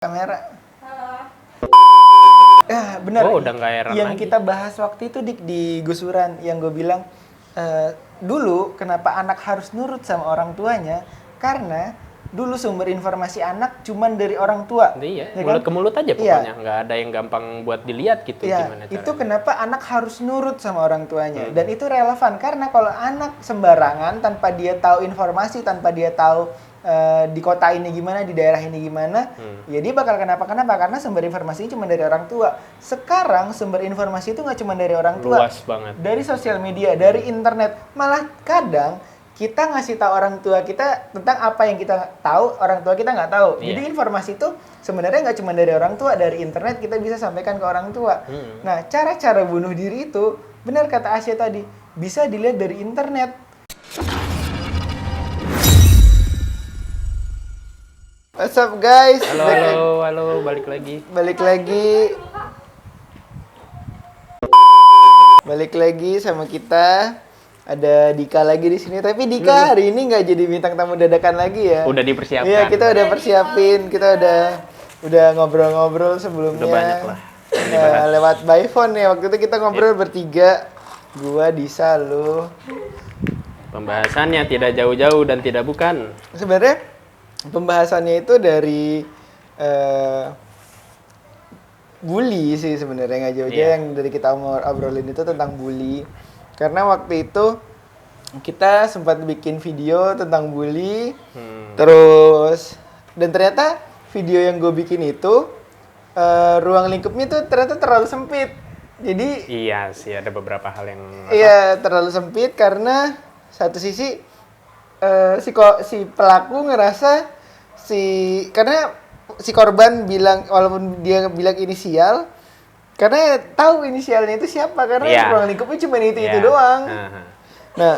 Kamera. Halo. Benar. Oh, udah nggak heran yang lagi. kita bahas waktu itu di gusuran yang gue bilang dulu kenapa anak harus nurut sama orang tuanya karena dulu sumber informasi anak cuman dari orang tua. Iya, ya mulut kan? ke mulut aja Iya. pokoknya, nggak ada yang gampang buat dilihat gitu Iya, gimana itu caranya. kenapa anak harus nurut sama orang tuanya. Dan itu relevan karena kalau anak sembarangan tanpa dia tahu informasi, tanpa dia tahu di kota ini gimana, di daerah ini gimana, ya dia bakal kenapa-kenapa karena sumber informasinya cuma dari orang tua. Sekarang sumber informasi itu nggak cuma dari orang tua, Luas banget. dari sosial media, dari internet. Malah kadang kita ngasih tahu orang tua kita tentang apa yang kita tahu, orang tua kita nggak tahu. Iya. Jadi informasi itu sebenarnya nggak cuma dari orang tua, dari internet kita bisa sampaikan ke orang tua. Nah, cara-cara bunuh diri itu, benar kata Asya tadi, bisa dilihat dari internet. What's up guys? Halo, balik lagi. Balik lagi sama kita. Ada Dika lagi di sini, tapi Dika hari ini nggak jadi bintang tamu dadakan lagi ya. Udah dipersiapkan. Iya, kita udah persiapin, kita udah ngobrol-ngobrol sebelumnya. Udah banyak lah. Lewat by phone ya. Waktu itu kita ngobrol bertiga. Gua, Disa, lu. Pembahasannya tidak jauh-jauh dan tidak bukan. Sebenarnya pembahasannya itu dari bully sih sebenarnya, nggak jauh-jauh. Iya. Yang dari kita obrolin itu tentang bully. Karena waktu itu kita sempat bikin video tentang bully. Terus dan ternyata video yang gue bikin itu ruang lingkupnya tuh ternyata terlalu sempit. Jadi Iya sih, ada beberapa hal yang iya terlalu sempit karena satu sisi si pelaku ngerasa karena si korban bilang, walaupun dia bilang inisial, karena tahu inisialnya itu siapa, karena Iya. ruang lingkupnya cuma itu Iya. doang. Aha. Nah,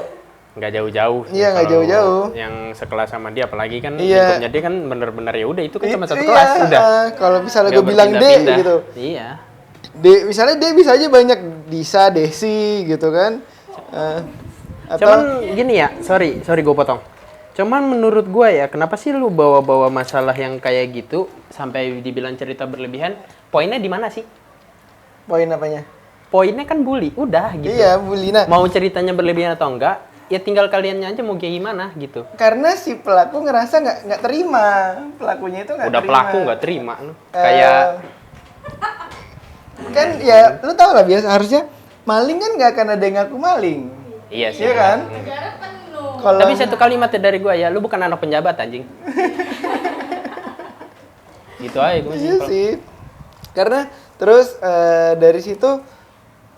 Nggak jauh-jauh. Iya, nggak Kalau jauh-jauh. Yang sekelas sama dia, apalagi kan Iya. lingkupnya dia kan bener-bener ya udah itu kan cuma satu iya, kelas udah. kalau misalnya Nggak gue bilang D berpindah-pindah. gitu, Iya. D misalnya D bisa aja banyak Disa, Desi gitu kan. Atau Cuman gini ya, sorry gue potong. Cuman menurut gue ya, kenapa sih lu bawa-bawa masalah yang kayak gitu sampai dibilang cerita berlebihan? Poinnya di mana sih? poin apanya? Poinnya kan bully, udah gitu. Iya, bully. Nah, Mau ceritanya berlebihan atau enggak, ya tinggal kaliannya aja mau kayak gimana gitu. karena si pelaku ngerasa nggak terima, pelakunya itu nggak Udah terima. pelaku nggak terima, lu. Kayak kan ya lu tau lah, biasa harusnya maling kan nggak akan ada yang ngaku maling. iya sih. Iya kan? Negara penuh. Kalau Tapi satu kalimat dari gue ya, lu bukan anak penjabat anjing. Gitu aja gue iya sih. Karena terus dari situ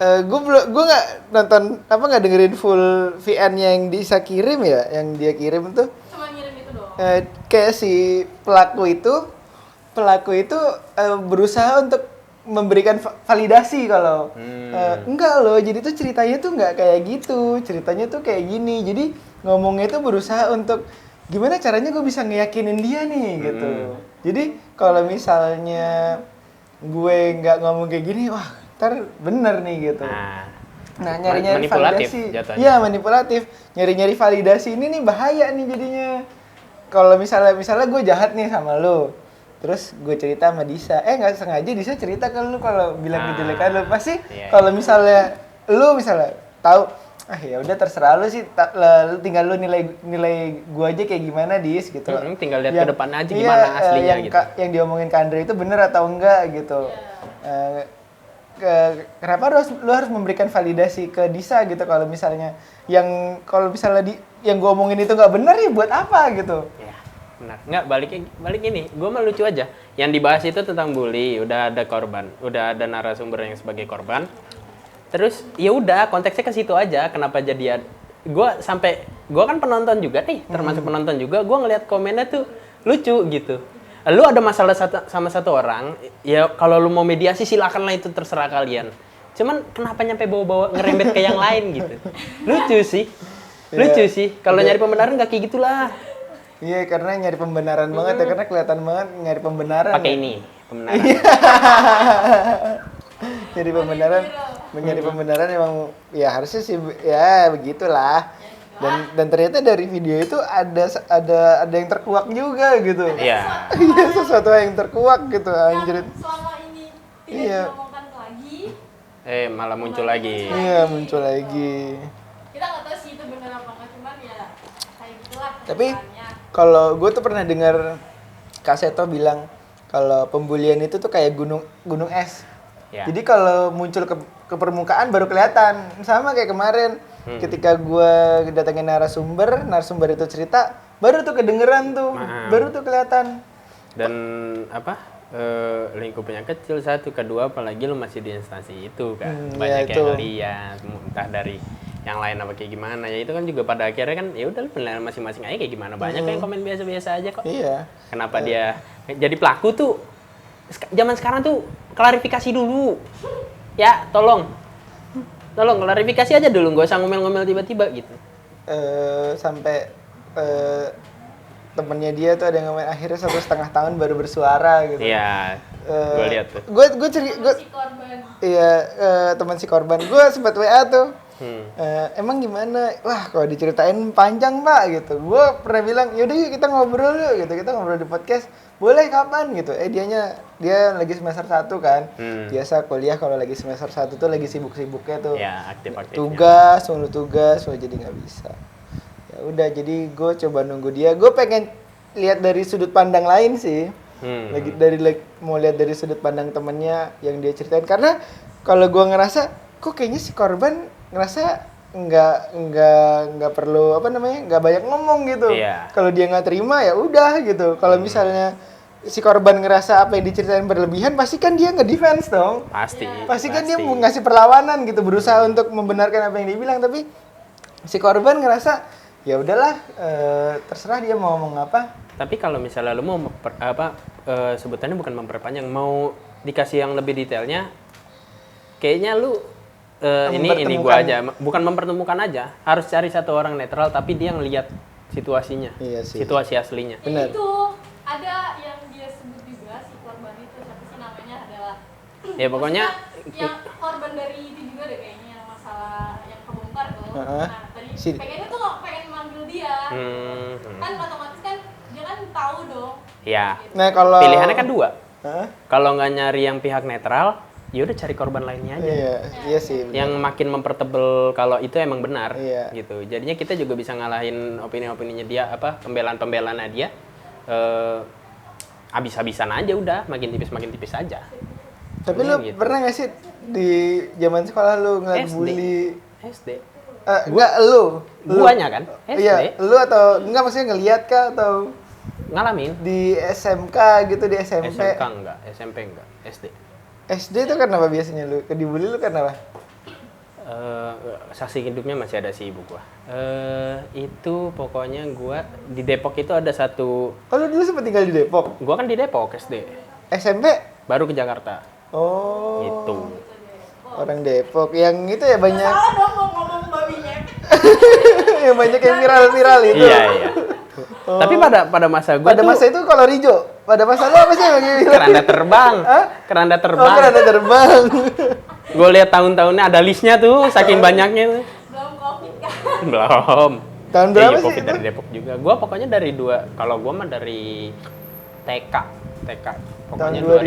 gue nggak nonton nggak dengerin full VN-nya yang Disa kirim ya, yang dia kirim tuh Cuma ngirim itu doang. kayak si pelaku itu berusaha untuk memberikan validasi kalau enggak loh, jadi tuh ceritanya tuh nggak kayak gitu, ceritanya tuh kayak gini. Jadi ngomongnya tuh berusaha untuk gimana caranya gue bisa ngeyakinin dia nih gitu. Jadi kalau misalnya gue nggak ngomong kayak gini, wah ntar bener nih gitu. Nah, nyari-nyari manipulatif validasi. jatuhnya. Iya, manipulatif. Nyari-nyari validasi ini nih bahaya nih jadinya. Kalau misalnya gue jahat nih sama lo, terus gue cerita sama Disa, nggak sengaja Disa cerita ke lu kalau bilang kejelekan lu, pasti Iya, kalau misalnya tahu, ya udah terserah lu sih, lu tinggal lu nilai gue aja kayak gimana Dis gitu. Tinggal lihat ke depan aja gimana aslinya gitu. Yang diomongin ke Andre itu bener atau enggak gitu. Kenapa lu harus memberikan validasi ke Disa gitu kalau misalnya yang gue omongin itu nggak bener, ya buat apa gitu. Ya, benar. Nggak, balik ini. Gue mah lucu aja. Yang dibahas itu tentang bully, udah ada korban, udah ada narasumber yang sebagai korban. Terus ya udah konteksnya ke situ aja. Kenapa jadi gue kan penonton juga nih, termasuk penonton juga. Gue ngelihat komennya tuh lucu gitu. Lu ada masalah sama satu orang, ya kalau lu mau mediasi silakanlah, itu terserah kalian. Cuman kenapa nyampe bawa-bawa ngerembet ke yang lain gitu? Lucu sih. Lucu sih. Kalau nyari pembenaran nggak kayak gitulah. Iya, karena nyari pembenaran banget ya, karena kelihatan banget nyari pembenaran. Pakai ya. ini pembenaran. Nyari pembenaran emang ya harusnya sih ya begitulah. Dan ternyata dari video itu ada yang terkuak juga gitu. Iya. Iya, sesuatu yang terkuak gitu anjir. Yang selama ini tidak Iya. diomongkan lagi. Malah muncul lagi. Iya, muncul lagi. Kita nggak tahu sih itu benar apa nggak, cuman ya kayak gitulah Tapi kenyataannya. kalau gue tuh pernah dengar Kak Seto bilang kalau pembulian itu tuh kayak gunung es. Ya. Jadi kalau muncul ke permukaan baru kelihatan. Sama kayak kemarin ketika gue datengin narasumber itu cerita, baru tuh kedengeran tuh, baru tuh kelihatan. Dan lingkupnya kecil, satu, kedua apalagi lu masih di instansi itu kan. Banyak ya yang itu. lihat, entah dari yang lain apa kayak gimana. Ya itu kan juga pada akhirnya kan ya udah lu penilaian masing-masing aja kayak gimana. Banyak yang komen biasa-biasa aja kok. Iya. Kenapa dia jadi pelaku tuh zaman sekarang tuh klarifikasi dulu. Ya, tolong klarifikasi aja dulu, nggak usah ngomel-ngomel tiba-tiba gitu. Sampai temennya dia tuh ada yang ngomong akhirnya 1,5 tahun baru bersuara gitu. Iya. Gue lihat tuh. Gue Si korban. iya, teman si korban. Gue sempat WA tuh. Emang gimana? Wah, kalau diceritain panjang, Pak gitu. Gue pernah bilang, "Yaudah yuk kita ngobrol yuk," gitu. Kita ngobrol di podcast. Boleh kapan gitu. Dia lagi semester 1 kan. Biasa kuliah kalau lagi semester 1 tuh lagi sibuk-sibuknya tuh. Ya, aktif-aktifnya. Tugas, jadi nggak bisa. Ya udah, jadi gue coba nunggu dia. Gue pengen lihat dari sudut pandang lain sih. Mau lihat dari sudut pandang temennya yang dia ceritain. Karena kalau gue ngerasa, kok kayaknya si korban ngerasa nggak perlu nggak banyak ngomong gitu. Iya. Kalau dia nggak terima ya udah gitu. Kalau misalnya si korban ngerasa apa yang diceritain berlebihan, pasti kan dia nge-defense dong. Pasti kan dia mau ngasih perlawanan gitu, berusaha untuk membenarkan apa yang dia bilang. Tapi si korban ngerasa ya udahlah, terserah dia mau ngomong apa. Tapi kalau misalnya lu mau sebutannya bukan memperpanjang, mau dikasih yang lebih detailnya, kayaknya lu ini gua aja, bukan mempertemukan aja, harus cari satu orang netral tapi dia ngelihat situasinya, Iya sih. situasi aslinya. Benar. Itu ada yang dia sebut juga si korban itu, siapa sih namanya adalah. Ya pokoknya yang korban dari itu juga deh kayaknya, yang masalah yang kebongkar tuh. Heeh. Nah, tadi Si- pengennya tuh pengen manggil dia. Kan otomatis kan dia kan tahu dong. ya Nah, kalau pilihannya kan dua. Hah? Kalau nggak nyari yang pihak netral, ya udah cari korban lainnya aja. Iya sih. benar. Yang makin mempertebel kalau itu emang benar, Iya. gitu. Jadinya kita juga bisa ngalahin opini-opininya dia, pembelaan-pembelaannya dia. Habis-habisan aja udah, makin tipis aja. Tapi lu gitu. pernah nggak sih di zaman sekolah lu ngeliat SD. bully? SD. Enggak, lu. Guanya kan? SD. Iya, lu atau enggak maksudnya ngeliat kah atau Ngalamin. di SMK gitu, di SMP? SMK enggak, SMP enggak, SD. SD itu kenapa biasanya lu? Dibully lu kenapa? Saksi hidupnya masih ada sih ibu gua. Itu pokoknya gua di Depok itu ada satu. Oh, lu dulu sempat tinggal di Depok? Gua kan di Depok SD. SMP? Baru ke Jakarta. Oh. Gitu. Orang Depok. Yang itu ya banyak Salah dong mau ngomong babi ngepet. yang banyak yang viral-viral itu. Iya. Tapi pada masa gua Pada tuh masa itu kolor hijau. Pada masa lu apa sih yang viral? keranda terbang. Hah? Keranda Oh, terbang. keranda terbang. Gue lihat tahun-tahunnya ada listnya tuh, saking banyaknya tuh. Belum covid kan. Belum. Tahun berapa Iya, sih Covid itu? dari Depok juga. Gua pokoknya dari kalau gua mah dari TK. Pokoknya Tahun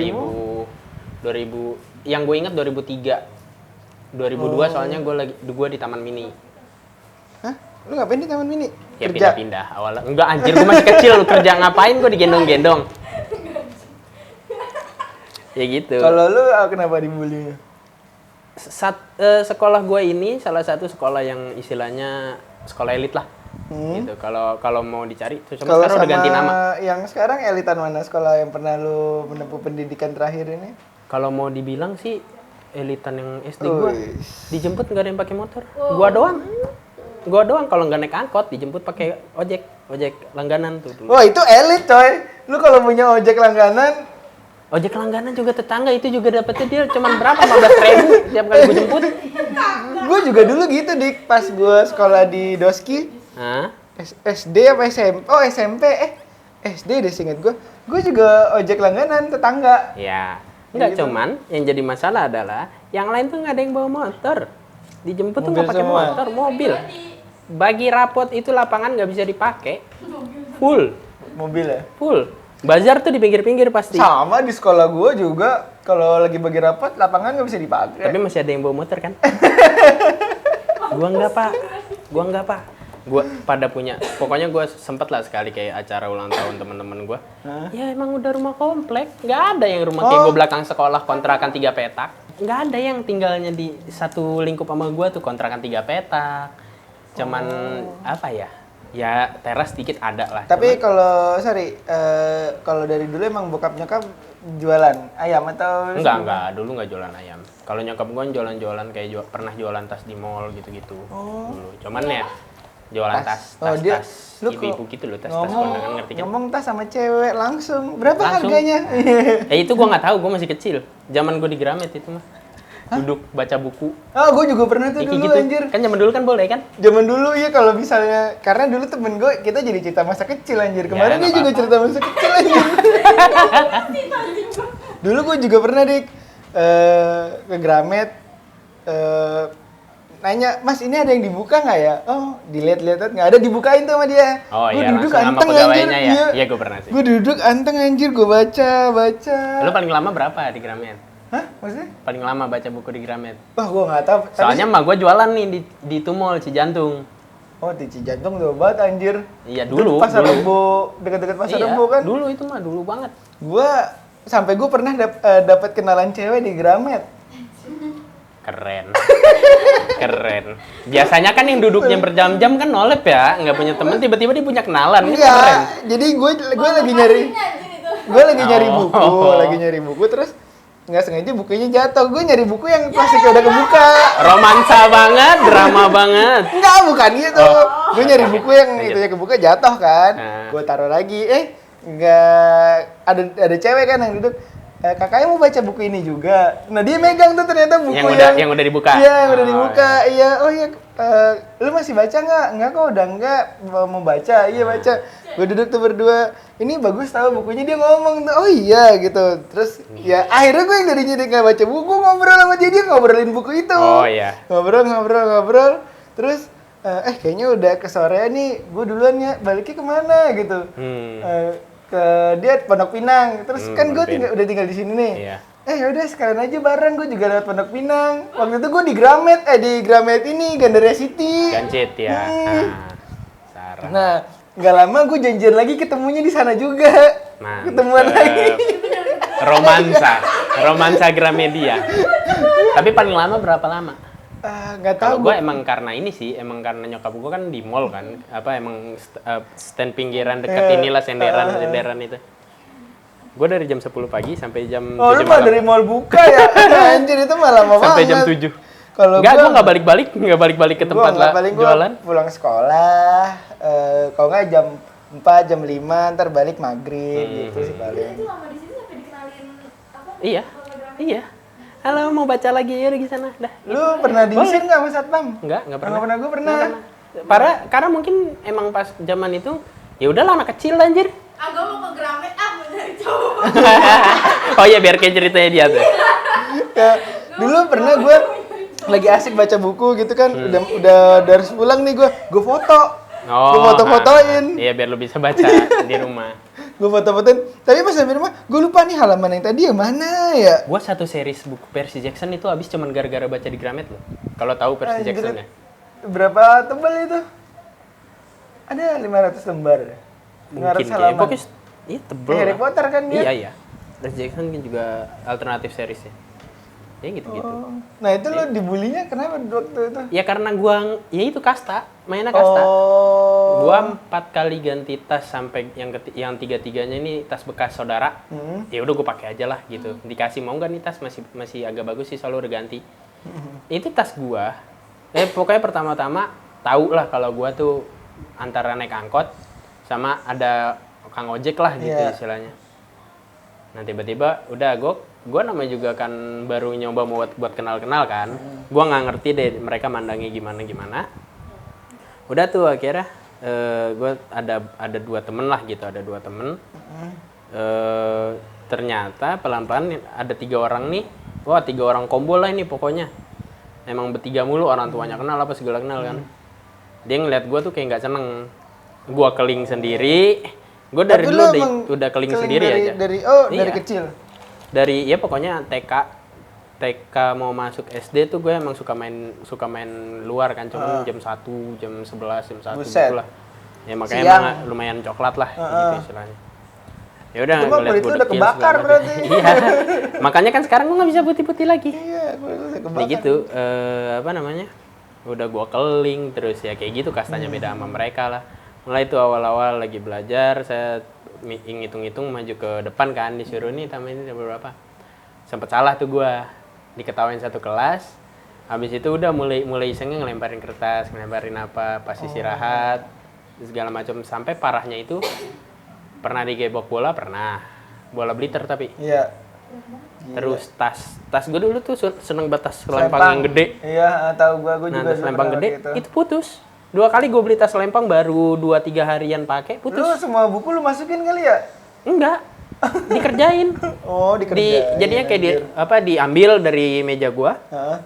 2000 yang gue ingat 2003. 2002 soalnya gua di Taman Mini. Hah? Lu ngapain di Taman Mini? Ya Kerja? pindah-pindah awalnya. Enggak anjir, gua masih kecil, kerja ngapain gua digendong-gendong. Ya gitu. Kalau lu kenapa dibully? Sekolah gue ini salah satu sekolah yang istilahnya sekolah elit lah. Gitu. Kalau mau dicari, cuma Kalau sekarang udah ganti nama. yang sekarang elitan mana sekolah yang pernah lu menempuh pendidikan terakhir ini? Kalau mau dibilang sih elitan yang SD gue Wih. dijemput nggak ada yang pakai motor. Gua doang kalau nggak naik angkot dijemput pakai ojek langganan tuh dulu. Wah, itu elit coy. Lu kalau punya ojek langganan, Ojek langganan juga tetangga itu juga dapetnya dia cuman berapa 15.000 tiap kali gue jemput. gue juga dulu gitu dik pas gue sekolah di Doski. Hah? SD apa SMP? Oh SMP, SD deh seinget gue. Gue juga ojek langganan tetangga. Ya, enggak Gitu. cuman yang jadi masalah adalah yang lain tuh nggak ada yang bawa motor. Dijemput tuh nggak Mobil pakai semua. motor, mobil. Pribadi. bagi rapot itu lapangan nggak bisa dipakai. Full. Mobil ya? Full. Bazar tuh di pinggir-pinggir pasti. Sama di sekolah gue juga, kalau lagi bagi rapat, lapangan nggak bisa dipakai. Tapi masih ada yang bawa motor kan? Gua enggak, Pak. Gua pada punya, pokoknya gua sempet lah sekali kayak acara ulang tahun teman-teman gua. Ya emang udah rumah komplek, nggak ada yang rumah kayak gua belakang sekolah kontrakan 3 petak. Nggak ada yang tinggalnya di satu lingkup sama gua tuh kontrakan 3 petak. Cuman apa ya? Ya teras dikit ada lah. Tapi kalau kalau dari dulu emang bokap nyokap jualan ayam atau? Enggak, dulu nggak jualan ayam. Kalau nyokap gua jualan-jualan kayak pernah jualan tas di mall gitu-gitu. Dulu. Cuman ya jualan tas ibu-ibu gitu loh, tas kondangan, ngerti kan? Ngomong tas sama cewek langsung. Berapa Langsung. harganya? Itu gua nggak tahu, gua masih kecil. Zaman gua di Gramet itu mah. Duduk baca buku. Oh, gue juga pernah tuh Kayak dulu gitu. anjir. Kan zaman dulu kan boleh kan? Zaman dulu ya kalau misalnya, karena dulu temen gue, kita jadi cerita masa kecil anjir. Kemarin Ya, dia juga apa-apa. cerita masa kecil anjir. Dulu gue juga pernah dik ke Gramet, nanya, Mas ini ada yang dibuka nggak ya? Oh, dilihat-lihat nggak ada, dibukain tuh sama dia. Oh Gue iya, duduk langsung sama anteng anjir. pegawainya ya? Iya, gue pernah sih. Gue duduk anteng anjir, gue baca. Lu paling lama berapa di Gramet? Hah? Maksudnya? Paling lama baca buku di Gramet? Wah, gue nggak tahu. Tapi- Soalnya mah gua jualan nih di Tumol Cijantung. Oh, di Cijantung tuh banget anjir. Iya, Itu dulu, Pasar dulu. Rebo, dekat-dekat Pasar Iya, Rebo kan? dulu itu mah dulu banget. Gua sampai gue pernah dapat kenalan cewek di Gramet. Keren. Keren. Biasanya kan yang duduknya berjam-jam kan nolep ya, nggak punya temen, tiba-tiba dia punya kenalan. Kan keren. Enggak. Jadi gue lagi nyari Oh. lagi nyari buku terus nggak sengaja bukunya jatuh. Gue nyari buku yang plastiknya udah kebuka. Romansa banget, drama banget. Enggak, bukan gitu. Gue nyari buku yang Lanjut. itunya kebuka jatuh kan. Nah. Gue taruh lagi. Enggak ada cewek kan yang duduk. Kakaknya mau baca buku ini juga. Nah, dia megang tuh ternyata buku Yang udah dibuka. Iya, yang udah Oh, dibuka. Iya, oh iya. Lu masih baca nggak? Enggak kok, udah enggak. Mau baca. Iya, baca. Gue duduk tuh berdua. Ini bagus tahu bukunya, dia ngomong tuh. Oh iya gitu. Terus ya akhirnya gue yang dari nggak baca buku ngobrol sama dia ngobrolin buku itu. Oh iya. Ngobrol. Terus kayaknya udah kesorean nih. Gue duluan ya. Baliknya kemana gitu. Ke dia Pondok Pinang. Terus kan gue udah tinggal di sini nih. Iya. Yaudah sekalian aja bareng, gue juga lewat Pondok Pinang. Waktu itu gue di Gramet ini, Gandaria City. Gancit ya. Sarah. Nah, nggak lama gue janjian lagi ketemunya di sana juga. Mantep. Ketemuan lagi. Romansa Gramedia. Tapi paling lama berapa lama? Nggak tahu. Kalau gue emang karena ini sih, emang karena nyokap gue kan di mall kan, emang stand pinggiran dekat inilah senderan itu. Gue dari jam 10 pagi sampai jam 7 Oh, lu mah malam. dari mall buka ya? Anjir, itu mah lama Sampai banget. jam 7. Kalau Enggak, gue gua nggak balik-balik ke tempat lah paling jualan. pulang sekolah, kalau nggak jam 4, jam 5, ntar balik maghrib gitu sih paling. Itu lama di sini sampai dikenalin apa? Iya, iya. Halo, mau baca lagi ya di sana. Dah. Lu pernah diusir nggak sama satpam? Enggak pernah. Nggak pernah, gue pernah. Karena mungkin emang pas zaman itu ya udahlah anak kecil anjir. Gue mau ke Gramet, mau nyari cowok. Oh iya, biar kayak ceritanya dia tuh. Ya, dulu pernah gue lagi asik baca buku gitu kan, udah harus pulang nih gue foto. Gue foto-fotoin. Iya, biar lu bisa baca di rumah. Gue foto-fotoin. Tapi pas sampai rumah, gue lupa nih halaman yang tadi yang mana ya. Gua satu series buku Percy Jackson itu habis cuman gara-gara baca di Gramet loh. Kalau tahu Percy Anjir, Jackson ya. Berapa tebal itu? Ada 500 lembar. 500 Mungkin kayak halaman. pokoknya iya tebel. Kayak Harry lah. Potter kan dia? Iya. Percy Jackson kan juga alternatif series ya. Ya gitu-gitu. Oh. Nah itu lo dibulinya kenapa waktu itu? Ya karena gua ya itu kasta, mainnya kasta. Oh. Gua 4 kali ganti tas sampai yang tiga-tiganya ini tas bekas saudara. Ya udah gua pakai aja lah gitu. Dikasih mau nggak nih tas masih agak bagus sih, selalu udah ganti. Itu tas gua. Pokoknya pertama-tama tahu lah kalau gua tuh antara naik angkot sama ada kang ojek lah gitu istilahnya. Nah tiba-tiba udah gue namanya juga kan baru nyoba buat kenal-kenal kan. Gue nggak ngerti deh mereka mandangnya gimana. Udah tuh akhirnya gue ada 2 temen lah gitu, ada 2 temen. Ternyata pelan-pelan ada 3 orang nih. Wah 3 orang combo lah ini pokoknya. Emang bertiga mulu, orang tuanya kenal apa segala kenal kan. Dia ngeliat gue tuh kayak nggak seneng. Gue keling sendiri. Gue dari Tapi dulu lu emang udah keling sendiri dari, aja. dari Iya. kecil. Dari ya pokoknya TK mau masuk SD tuh gue emang suka main luar kan, cuma jam 1, jam 11, jam 1 Buset. gitu lah. Ya makanya Siang. emang lumayan coklat lah gitu istilahnya. Ya udah Itu mah ngeliat kulit lu gue udah dekil kebakar segala macam. berarti. Iya. Makanya kan sekarang gue nggak bisa putih-putih lagi. Iya, kulit lu udah kebakar. Kayak gitu, apa namanya? Udah gua keling terus ya kayak gitu kastanya beda sama mereka lah. Mulai itu awal-awal lagi belajar, saya ngitung-ngitung maju ke depan kan, disuruh nih tambahin ini berapa. Sempet salah tuh gua, diketawain satu kelas. Habis itu udah mulai isengnya ngelemparin kertas, ngelemparin apa, pas istirahat, segala macam sampai parahnya itu pernah digebok bola, pernah. Bola bliter tapi. Iya. Terus tas gue dulu tuh seneng banget tas selempang yang gede. Iya, tahu gua Nah, juga tas selempang pernah gede pakai itu putus. 2 kali gue beli tas selempang baru 2-3 harian pakai putus. Lu semua buku lu masukin kali ya? Enggak. Dikerjain. Oh, dikerjain. Jadinya kayak diambil dari meja gua. Heeh.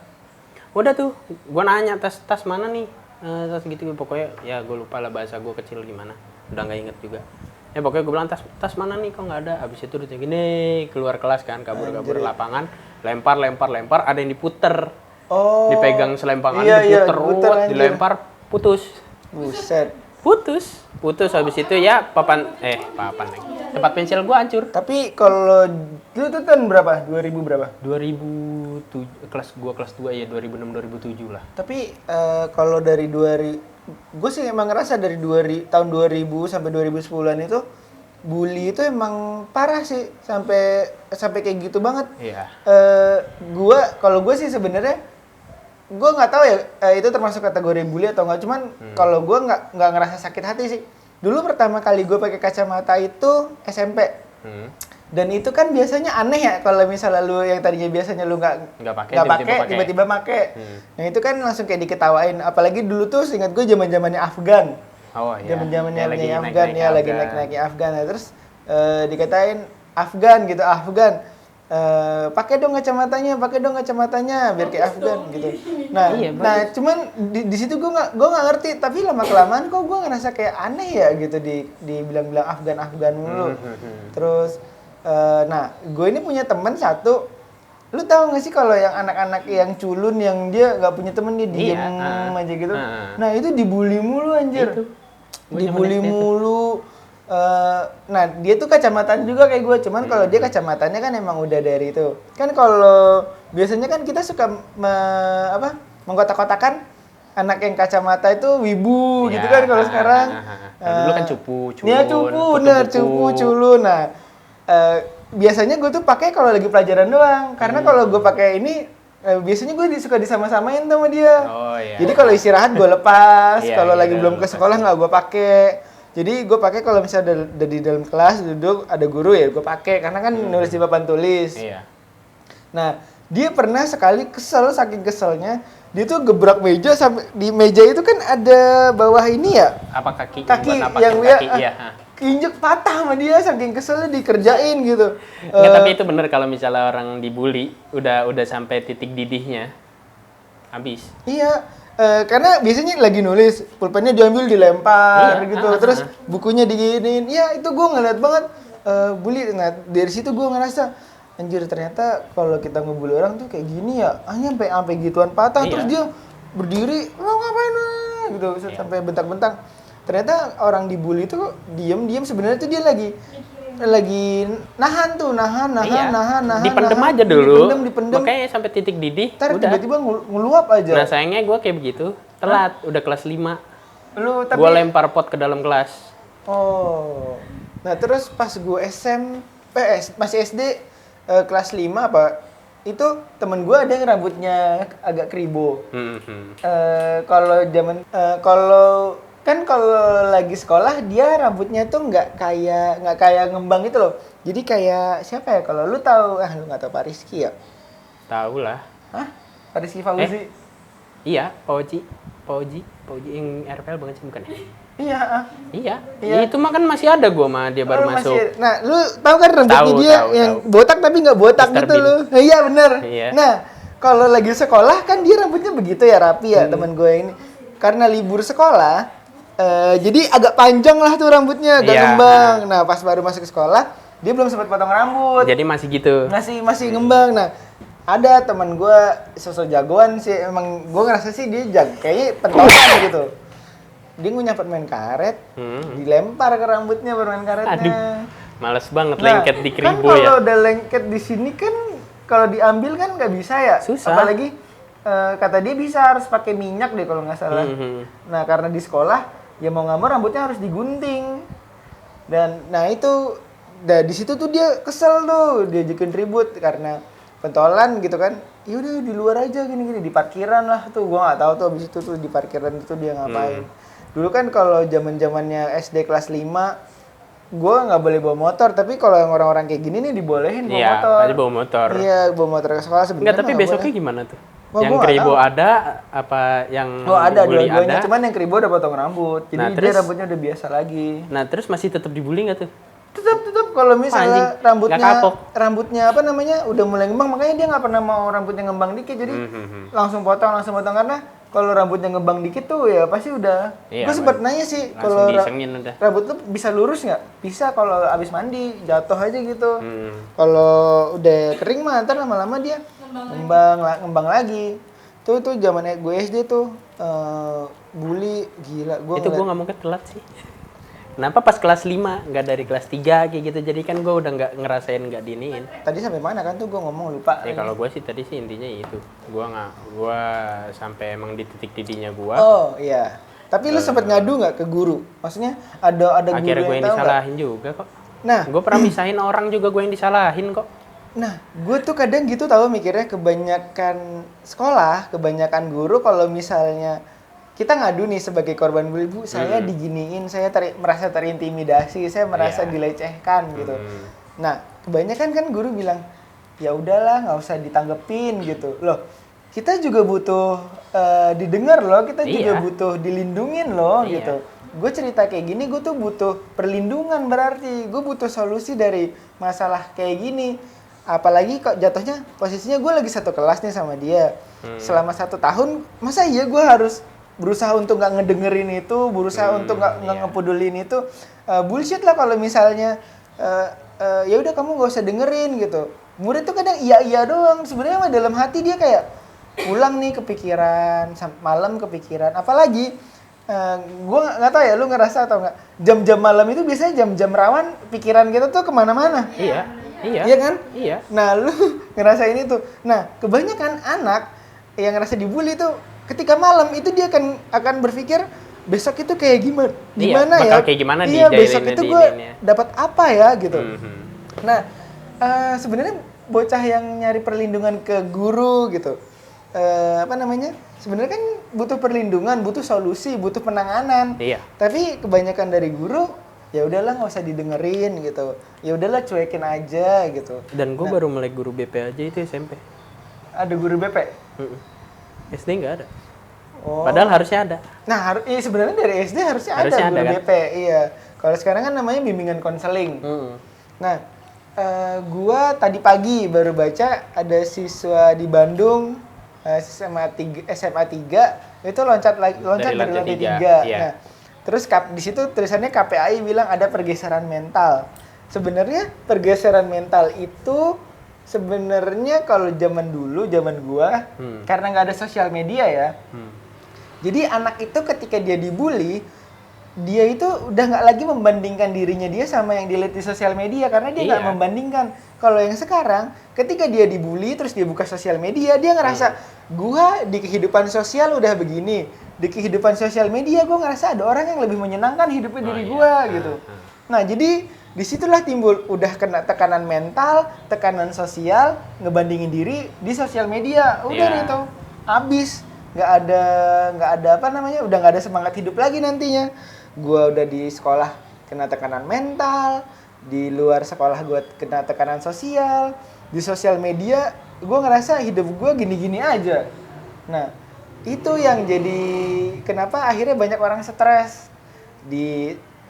Udah tuh, gua nanya tas mana nih? Tas gitu pokoknya ya gue lupa lah bahasa gua kecil gimana. Udah nggak inget juga. Ya pokoknya gue bilang tas mana nih kok nggak ada. Habis itu udah gini keluar kelas kan, kabur lapangan, lempar, ada yang diputer. Oh. Dipegang selempangan iya, diputer, diputer, anjir. dilempar, putus. Buset. Putus habis itu ya papan lagi. Tempat pensil gua hancur. Tapi kalau lu tuh tahun berapa? 2000 berapa? 2007 kelas 2 ya 2006 2007 lah. Tapi kalau dari gue sih emang ngerasa dari tahun 2000 sampai 2010-an itu bully itu emang parah sih sampai kayak gitu banget. Iya. Kalau gue sih sebenarnya gue nggak tahu ya itu termasuk kategori bully atau nggak, cuman kalau gue nggak ngerasa sakit hati sih. Dulu pertama kali gue pakai kacamata itu SMP. Dan itu kan biasanya aneh ya kalau misalnya lu yang tadinya biasanya lu nggak pakai tiba-tiba pakai. Nah itu kan langsung kayak diketawain. Apalagi dulu tuh ingat gue zamannya Afgan. Oh iya. Zamannya lagi Afgan ya, lagi naik-naiknya Afgan. Nah, terus dikatain Afgan gitu, Afgan. Pakai dong kacamatanya biar kayak Afgan gitu. Nah, Iya, nah cuman di situ gue nggak ngerti, tapi lama kelamaan kok gue ngerasa kayak aneh ya gitu dibilang-bilang Afgan mulu. Terus nah, gue ini punya teman satu. Lu tahu nggak sih kalau yang anak-anak yang culun yang dia nggak punya temen, dia diem aja gitu. Nah itu dibully mulu anjir. Itu. Dibully mulu. Nah dia tuh kacamataan juga kayak gue, cuman kalau dia kacamatanya kan emang udah dari itu. Kan kalau biasanya kan kita suka mengkotak-kotakan anak yang kacamata itu wibu gitu kan kalau sekarang. Dulu kan cupu, culun. Iya cupu, culun. Nah biasanya gue tuh pakai kalau lagi pelajaran doang, karena kalau gue pakai ini biasanya gue suka disama-samain sama dia. Oh iya. Jadi kalau istirahat gue lepas, Iya, kalau iya, lagi belum ke sekolah nggak gue pakai. Jadi gue pakai kalau misalnya udah di dalam kelas duduk ada guru ya gue pakai, karena kan nulis di papan tulis. Iya. Nah dia pernah sekali kesel, saking keselnya dia tuh gebrak meja, sampai di meja itu kan ada bawah ini ya. Apa kaki Kaki buat yang napakin dia iya. injek patah sama dia, saking keselnya dikerjain gitu. Nggak, tapi itu bener kalau misalnya orang dibully udah sampai titik didihnya habis. Iya, karena biasanya lagi nulis, pulpennya diambil dilempar gitu, terus bukunya diginiin. Iya, itu gue ngeliat banget bully. Nah dari situ gue ngerasa anjir, ternyata kalau kita ngebully orang tuh kayak gini ya, hanya sampai gituan patah. Terus dia berdiri, lo ngapain gitu, sampai bentak-bentak. Ternyata orang dibully itu diem sebenarnya tuh dia lagi nahan. Dipendem aja dulu. Dipendem. Makanya sampai titik didih. Ntar udah. tiba-tiba ngeluap aja. Nah sayangnya gue kayak begitu, telat, udah kelas 5. Tapi Gue lempar pot ke dalam kelas. Oh. Nah, terus pas gue masih SD kelas 5 apa? Itu temen gue ada yang rambutnya agak keribo. Kalau lagi sekolah dia rambutnya tuh nggak kayak ngembang gitu loh. Jadi kayak siapa ya? Kalau lu tahu, lu nggak tahu Pak Rizky ya? Tahu lah. Hah? Pak Rizky Fauzi? Iya, Pauji yang RPL banget sih bukan ya? Iya. Iya. Itu mah kan masih ada gua mah dia baru masuk. Nah, lu tahu kan rambutnya dia yang botak tapi nggak botak Mr. gitu Bean. loh. Iya bener. Iya. Nah, kalau lagi sekolah kan dia rambutnya begitu ya, rapi ya, teman gue ini. karena libur sekolah, jadi agak panjang lah tuh rambutnya, agak Iya. ngembang. Nah pas baru masuk ke sekolah, dia belum sempat potong rambut. Jadi masih gitu. Masih ngembang. Nah ada teman gue sosok jagoan sih, emang gue ngerasa sih dia kayaknya pentolan gitu. Dia ngunyah permen karet, dilempar ke rambutnya permen karetnya. Aduh, males banget Nah, lengket di kan kribo ya. kalau udah lengket di sini kan kalau diambil kan nggak bisa ya. Susah. Apalagi kata dia bisa harus pakai minyak deh kalau nggak salah. Nah karena di sekolah ya mau nggak mau rambutnya harus digunting. Dan nah itu, di situ tuh dia kesel tuh, dia bikin ribut karena pentolan gitu kan. Ya udah di luar aja gini-gini, di parkiran lah tuh. Gua nggak tahu tuh abis itu tuh di parkiran itu dia ngapain. Dulu kan kalau zaman-zamannya SD kelas 5 gue nggak boleh bawa motor, tapi kalau yang orang-orang kayak gini nih dibolehin bawa Iya, motor. pasti bawa motor. Iya, bawa motor ke sekolah sebenarnya. Enggak, tapi nggak besoknya boleh. gimana tuh? Wah, Yang gua nggak kribo tahu. ada, apa yang Oh ada bully dua-duanya, ada? cuman yang kribo udah potong rambut, jadi Nah, dia terus? rambutnya udah biasa lagi. Nah, terus masih tetap dibully nggak tuh? Tetap kalau misalnya Anjing, nggak kapok. rambutnya apa namanya udah mulai ngembang, makanya dia nggak pernah mau rambutnya ngembang dikit, jadi langsung potong karena kalau rambutnya ngembang dikit tuh ya pasti udah. Iya, Gue sempet nanya sih langsung kalau disengin udah. rambut lu bisa lurus nggak? Bisa kalau abis mandi jatuh aja gitu. Kalau udah kering mah ntar lama-lama dia ngembang lagi. Tuh zaman gue SD tuh bully gila. Itu gue nggak mungkin telat sih. Kenapa pas kelas 5, nggak dari kelas 3 kayak gitu? Jadi kan gue udah nggak ngerasain nggak diniin. Tadi sampai mana kan tuh gue ngomong lupa. Ya kalau gue sih tadi sih intinya itu. Gue sampai emang di titik didinya gue. Oh iya. Tapi lu sempet ngadu nggak ke guru? Maksudnya ada guru Akhirnya gue yang tahu nggak? disalahin juga kok. Nah, Gue pernah misahin orang juga gue yang disalahin kok. Nah, gue tuh kadang gitu tahu mikirnya, kebanyakan sekolah, kebanyakan guru kalau misalnya kita ngadu nih sebagai korban bully, Bu, saya diginiin, saya merasa terintimidasi, saya merasa dilecehkan gitu. Nah, kebanyakan kan guru bilang, ya udahlah nggak usah ditanggepin gitu. Loh, kita juga butuh didengar loh, kita juga butuh dilindungin loh gitu. Gue cerita kayak gini, gue tuh butuh perlindungan, berarti gue butuh solusi dari masalah kayak gini. Apalagi kok jatuhnya posisinya gue lagi satu kelas nih sama dia selama 1 tahun, masa iya gue harus berusaha untuk nggak ngedengerin itu, berusaha untuk nggak ngepedulin itu. Bullshit lah kalau misalnya ya udah kamu nggak usah dengerin gitu. Murid tuh kadang iya doang, sebenarnya mah dalam hati dia kayak pulang nih kepikiran, malam kepikiran. Apalagi gue nggak tahu ya lu ngerasa atau nggak, jam-jam malam itu biasanya jam-jam rawan pikiran kita tuh kemana-mana. Iya kan? Iya. Nah, lu ngerasain itu. Nah, kebanyakan anak yang ngerasa dibully tuh ketika malam itu dia akan berpikir besok itu kayak gimana ya? Bakal kayak gimana iya, di besok itu gue ya. dapat apa ya gitu. Nah, sebenarnya bocah yang nyari perlindungan ke guru gitu. Apa namanya? Sebenarnya kan butuh perlindungan, butuh solusi, butuh penanganan. Iya. Tapi kebanyakan dari guru ya udahlah nggak usah didengerin gitu, ya udahlah cuekin aja gitu. Dan gue baru mulai guru BP aja itu SMP. Ada guru BP? SD nggak ada. Oh. Padahal harusnya ada. Nah sebenarnya dari SD harusnya ada guru kan? BP. Iya. Kalau sekarang kan namanya bimbingan konseling. Nah, gua tadi pagi baru baca ada siswa di Bandung SMA 3 itu loncat dari lantai 3. Iya. Nah, terus di situ tulisannya KPAI bilang ada pergeseran mental. Sebenarnya pergeseran mental itu sebenarnya kalau zaman gua karena nggak ada sosial media ya. Jadi anak itu ketika dia dibully, dia itu udah nggak lagi membandingkan dirinya dia sama yang dilihat di sosial media karena dia nggak membandingkan. Kalau yang sekarang, ketika dia dibully terus dia buka sosial media, dia ngerasa gua di kehidupan sosial udah begini, di kehidupan sosial media gua ngerasa ada orang yang lebih menyenangkan hidupnya diri gua gitu. Nah jadi disitulah timbul udah kena tekanan mental, tekanan sosial, ngebandingin diri di sosial media, udah itu habis. Nggak ada apa namanya, udah nggak ada semangat hidup lagi nantinya. Gua udah di sekolah kena tekanan mental, di luar sekolah gua kena tekanan sosial, di sosial media gua ngerasa hidup gua gini-gini aja. Nah itu yang jadi kenapa akhirnya banyak orang stres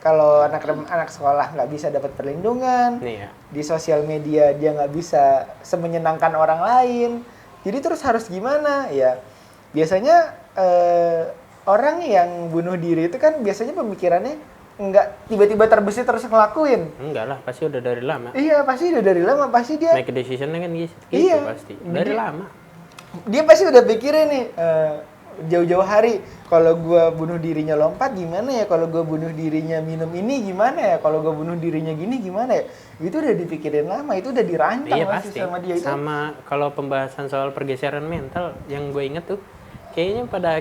kalau anak sekolah nggak bisa dapat perlindungan, di sosial media dia nggak bisa semenyenangkan orang lain, jadi terus harus gimana ya? Biasanya orang yang bunuh diri itu kan biasanya pemikirannya nggak tiba-tiba terbesit terus ngelakuin. Enggak lah, pasti udah dari lama. Iya, pasti udah dari lama, pasti dia Make a decision kan gitu, Iya. pasti. Dari lama. dia pasti udah pikirin nih jauh-jauh hari, kalau gua bunuh dirinya lompat gimana ya, kalau gua bunuh dirinya minum ini gimana ya, kalau gua bunuh dirinya gini gimana ya. Itu udah dipikirin lama, itu udah dirancang Iya pasti pasti. sama dia itu. Sama kalau pembahasan soal pergeseran mental yang gue inget tuh, kayaknya pada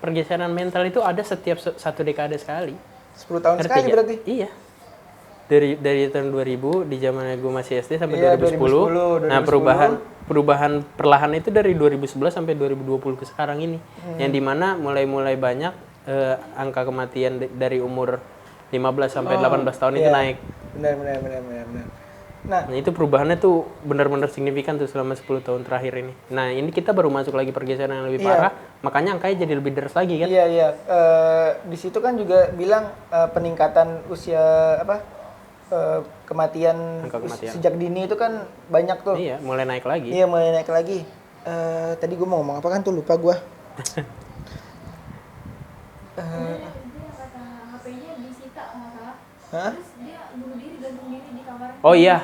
pergeseran mental itu ada setiap satu dekade sekali. 10 tahun Ngerti sekali nggak? berarti. Iya. Dari tahun 2000 di zamannya gue masih SD sampai Iya, 2010. 2010. Nah, perubahan perlahan itu dari 2011 sampai 2020 ke sekarang ini. Yang dimana mulai banyak angka kematian dari umur 15 sampai 18 tahun itu Iya. naik. Benar. Nah, Nah, itu perubahannya tuh benar-benar signifikan tuh selama 10 tahun terakhir ini. Nah, ini kita baru masuk lagi pergeseran yang lebih Iya. parah, makanya angkanya jadi lebih deras lagi kan? iya. Di situ kan juga bilang peningkatan usia kematian, Angka kematian. sejak dini itu kan banyak tuh. Iya, mulai naik lagi. Iya, mulai naik lagi. Tadi gue mau ngomong apa kan tuh lupa gue. Dia kata HP-nya disita nggak salah. Hah? Terus dia bunuh diri, gantung diri di kamar. Oh iya,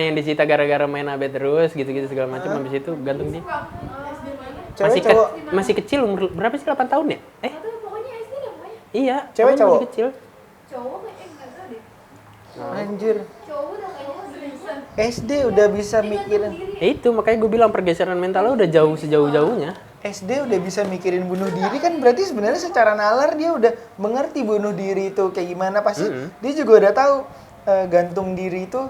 yang disita gara-gara main AB terus gitu-gitu segala macam, habis itu gantung dia. SD mana? Cewek cowok? Masih kecil, umur berapa sih, 8 tahun ya? Atau pokoknya SD deh pokoknya. Iya, Cewek, pokoknya cowok? masih kecil. Cowok kayak nggak tahu deh. Anjir. Cowok udah kayaknya seriusan. SD udah bisa mikirin. Itu makanya gue bilang pergeseran mentalnya udah jauh sejauh-jauhnya. SD udah bisa mikirin bunuh diri kan berarti sebenarnya secara nalar dia udah mengerti bunuh diri itu kayak gimana, pasti dia juga udah tahu gantung diri itu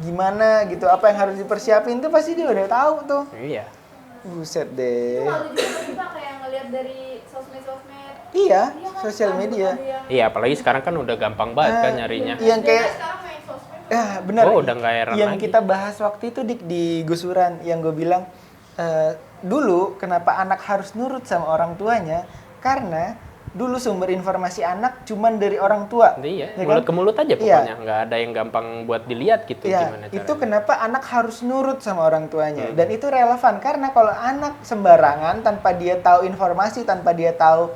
gimana gitu, apa yang harus dipersiapin tuh pasti dia udah tahu tuh. Iya. Buset Itu deh. kalau juga kita kayak ngeliat dari sosmed-sosmed. Iya, Iya kan, sosial ada media. yang Iya, apalagi sekarang kan udah gampang banget kan nyarinya. Yang kayak sekarang main sosmed. benar. Oh, udah nggak heran yang lagi. kita bahas waktu itu di gusuran yang gue bilang dulu kenapa anak harus nurut sama orang tuanya, karena dulu sumber informasi anak cuman dari orang tua. Iya, ya mulut kan? ke mulut aja Iya. pokoknya, nggak ada yang gampang buat dilihat gitu Iya, gimana itu caranya. kenapa anak harus nurut sama orang tuanya. Dan itu relevan karena kalau anak sembarangan tanpa dia tahu informasi, tanpa dia tahu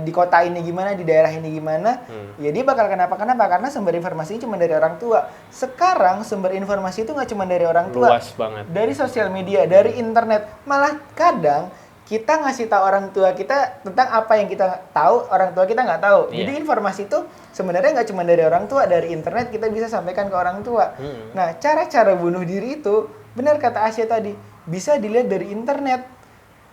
di kota ini gimana, di daerah ini gimana, ya dia bakal kenapa-kenapa karena sumber informasinya cuma dari orang tua. Sekarang sumber informasi itu nggak cuma dari orang tua, Luas banget. dari sosial media, dari internet. Malah kadang kita ngasih tahu orang tua kita tentang apa yang kita tahu, orang tua kita nggak tahu. Iya. Jadi informasi itu sebenarnya nggak cuma dari orang tua, dari internet kita bisa sampaikan ke orang tua. Nah, cara-cara bunuh diri itu, benar kata Asya tadi, bisa dilihat dari internet.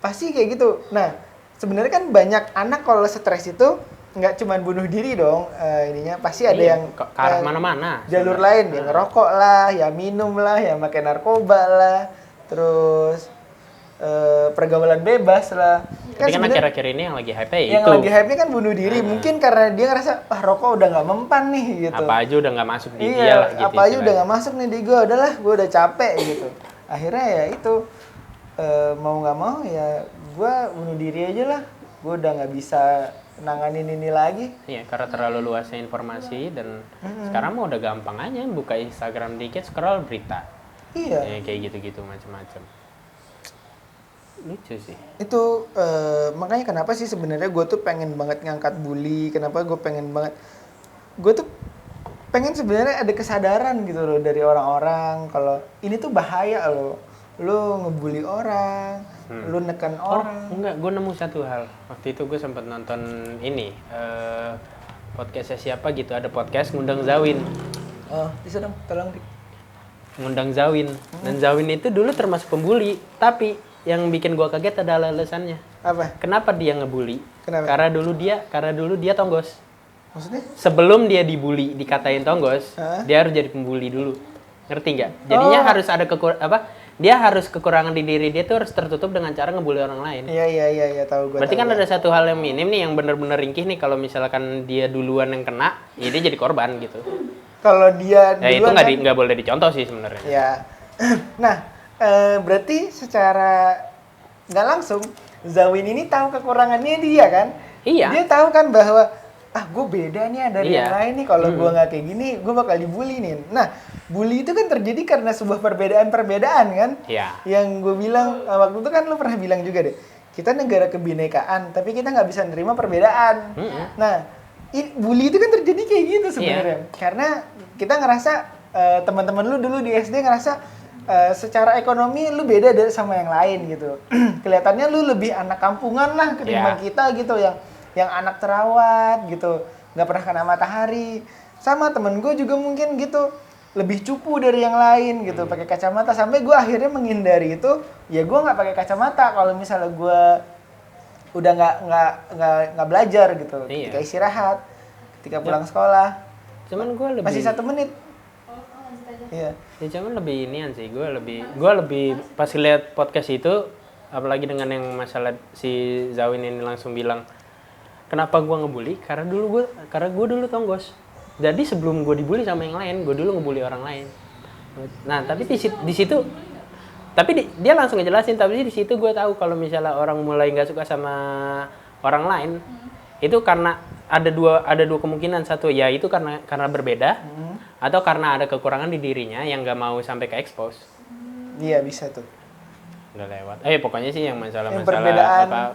Pasti kayak gitu. Nah, sebenarnya kan banyak anak kalau stres itu nggak cuma bunuh diri dong, ininya pasti ada Iya, yang ke arah mana-mana. jalur lain, yang ngerokok lah, ya minum lah, ya pakai narkoba lah, terus pergaulan bebas lah. Tapi kan sebenarnya akhir-akhir ini yang lagi hype yang itu. lagi hype-nya kan bunuh diri, mungkin karena dia ngerasa rokok udah nggak mempan nih gitu. Apa aja udah nggak masuk di dia Iya, lah gitu. apa aja udah istilahnya. nggak masuk nih di gue, udahlah gue udah capek gitu. Akhirnya ya itu mau nggak mau ya gue bunuh diri aja lah, gue udah nggak bisa nanganin ini lagi. Iya, karena terlalu luasnya informasi dan sekarang mau udah gampang aja buka Instagram dikit scroll berita. Iya. Ya, kayak gitu-gitu macam-macam. Lucu sih. Itu makanya kenapa sih sebenarnya gue tuh pengen banget ngangkat bully, kenapa gue pengen banget, gue tuh pengen sebenarnya ada kesadaran gitu loh dari orang-orang kalau ini tuh bahaya loh, lu ngebully orang, lu neken orang. Enggak, gue nemu satu hal. Waktu itu gue sempat nonton ini podcastnya siapa gitu, ada podcast ngundang Zawin. Oh, bisa dong, tolong Dik. Ngundang Zawin. Dan Zawin itu dulu termasuk pembuli, tapi yang bikin gue kaget adalah alasannya. Apa? Kenapa dia ngebully? Kenapa? Karena dulu dia tonggos. Maksudnya? Sebelum dia dibully, dikatain tonggos, Hah? dia harus jadi pembuli dulu. Ngerti nggak? Jadinya harus ada dia harus kekurangan di diri dia tuh harus tertutup dengan cara ngebully orang lain. Iya, tahu gue. Berarti kan ada satu hal yang minim nih yang benar-benar ringkih nih, kalau misalkan dia duluan yang kena, ya dia jadi korban gitu. kalau dia Ya itu duluan kan, nggak boleh dicontoh sih sebenarnya. ya. Nah, berarti secara nggak langsung Zawin ini tahu kekurangannya dia kan? Iya. Dia tahu kan bahwa gue beda nih dari Iya. yang lain nih, kalau gue nggak kayak gini gue bakal dibully nih. Nah, bully itu kan terjadi karena sebuah perbedaan kan? Iya. Yang gue bilang waktu itu kan lu pernah bilang juga deh, kita negara kebinekaan, tapi kita nggak bisa nerima perbedaan. Nah, bully itu kan terjadi kayak gitu sebenarnya. Karena kita ngerasa teman-teman lu dulu di SD ngerasa secara ekonomi lu beda dari sama yang lain gitu. Kelihatannya lu lebih anak kampungan lah ketimbang kita gitu, yang anak terawat gitu, nggak pernah kena matahari. Sama temen gue juga mungkin gitu, lebih cupu dari yang lain gitu, pakai kacamata. Sampai gue akhirnya menghindari itu, ya gue nggak pakai kacamata kalau misalnya gue udah nggak belajar gitu, ketika istirahat, ketika pulang sekolah. Cuman gue lebih masih 1 menit. Lanjut aja. Iya. Ya cuman lebih inian sih, gue lebih pas lihat podcast itu, apalagi dengan yang masalah si Zawin ini langsung bilang, kenapa gue ngebully? Karena gue dulu tonggos. Jadi sebelum gue dibully sama yang lain, gue dulu ngebully orang lain. Nah tapi di situ, tapi dia langsung ngejelasin. Tapi di situ gue tahu kalau misalnya orang mulai nggak suka sama orang lain, itu karena ada dua kemungkinan. Satu ya itu karena berbeda, atau karena ada kekurangan di dirinya yang nggak mau sampai ke expose. Iya bisa tuh. Udah lewat. Pokoknya sih yang masalah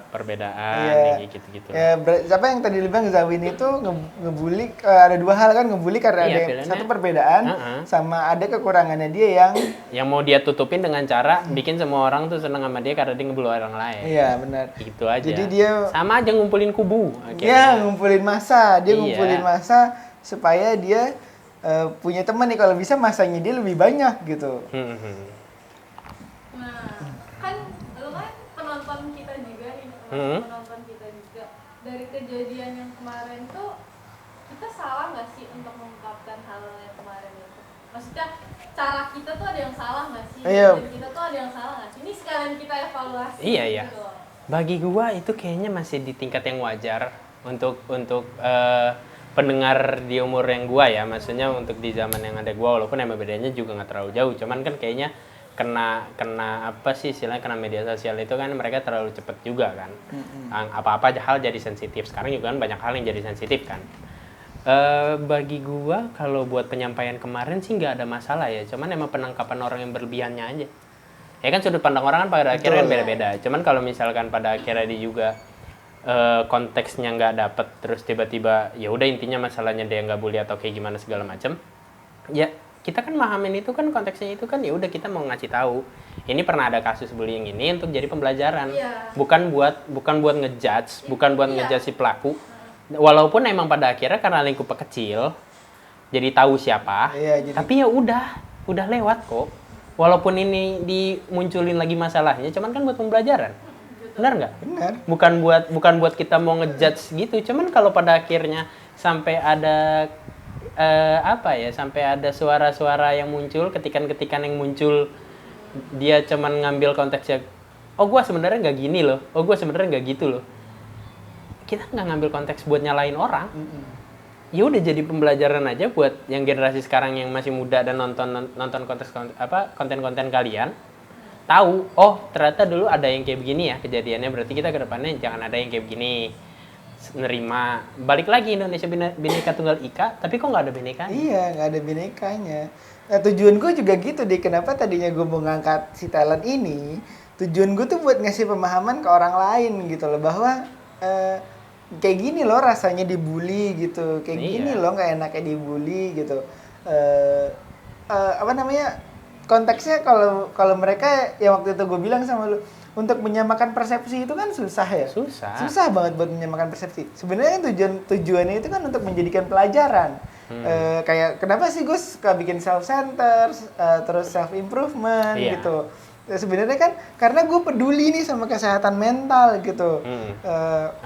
perbedaan kayak gitu-gitu. Ya, siapa yang tadi bilang Zawin itu ngebully, ada 2 hal kan, ngebully karena ada satu perbedaan, sama ada kekurangannya dia yang mau dia tutupin dengan cara bikin semua orang tuh seneng sama dia karena dia ngebully orang lain. Iya benar. Gitu aja. Jadi dia sama aja ngumpulin kubu. Iya, ngumpulin massa, ngumpulin massa supaya dia punya teman nih, kalau bisa masanya dia lebih banyak gitu. Kan lu kan penonton kita juga nih, penonton kita juga. Dari kejadian yang kemarin tuh, kita salah nggak sih untuk mengungkapkan hal yang kemarin itu? Maksudnya cara kita tuh ada yang salah nggak sih? Dan kita tuh ada yang salah nggak sih? Ini sekalian kita evaluasi. Iya. Gitu. Bagi gua itu kayaknya masih di tingkat yang wajar untuk pendengar di umur yang gua ya, maksudnya untuk di zaman yang ada gua, walaupun emang bedanya juga nggak terlalu jauh, cuman kan kayaknya kena apa sih istilahnya, kena media sosial itu kan mereka terlalu cepet juga kan. Apa-apa hal jadi sensitif. Sekarang juga kan banyak hal yang jadi sensitif kan. Bagi gua kalau buat penyampaian kemarin sih nggak ada masalah ya, cuman emang penangkapan orang yang berlebihannya aja. Ya kan sudut pandang orang kan pada akhirnya kan beda-beda. Cuman kalau misalkan pada akhirnya dia juga konteksnya nggak dapet, terus tiba-tiba ya udah intinya masalahnya dia nggak bully atau kayak gimana segala macem, ya kita kan mahamin itu kan konteksnya itu kan ya udah kita mau ngasih tahu ini pernah ada kasus bullying ini untuk jadi pembelajaran. bukan buat ngejudge, bukan buat ngejudge si pelaku, walaupun emang pada akhirnya karena lingkup kecil jadi tahu siapa, tapi ya udah lewat kok, walaupun ini dimunculin lagi masalahnya, cuman kan buat pembelajaran. Benar nggak? Benar. Bukan buat kita mau ngejudge gitu, cuman kalau pada akhirnya sampai ada sampai ada suara-suara yang muncul, ketikan-ketikan yang muncul, dia cuman ngambil konteksnya, oh gue sebenarnya nggak gini loh, oh gue sebenarnya nggak gitu loh. Kita nggak ngambil konteks buat nyalain orang. Ya udah jadi pembelajaran aja buat yang generasi sekarang yang masih muda dan nonton konten-konten kalian. Tahu, oh ternyata dulu ada yang kayak begini ya kejadiannya, berarti kita ke depannya jangan ada yang kayak begini. Nerima, balik lagi Indonesia Bhinneka Tunggal Ika, tapi kok nggak ada binekanya? Iya, nggak ada binekanya. Nah, tujuan gue juga gitu deh, kenapa tadinya gue mau ngangkat si talent ini, tujuan gue tuh buat ngasih pemahaman ke orang lain gitu loh, bahwa kayak gini loh rasanya dibully gitu, kayak gini loh nggak enaknya dibully gitu. Konteksnya kalau mereka yang waktu itu gue bilang sama lu, untuk menyamakan persepsi itu kan susah ya. Susah banget buat menyamakan persepsi. Sebenarnya tujuannya itu kan untuk menjadikan pelajaran. Kayak kenapa sih gue suka bikin self-center, terus self-improvement gitu. Sebenarnya kan karena gue peduli nih sama kesehatan mental gitu.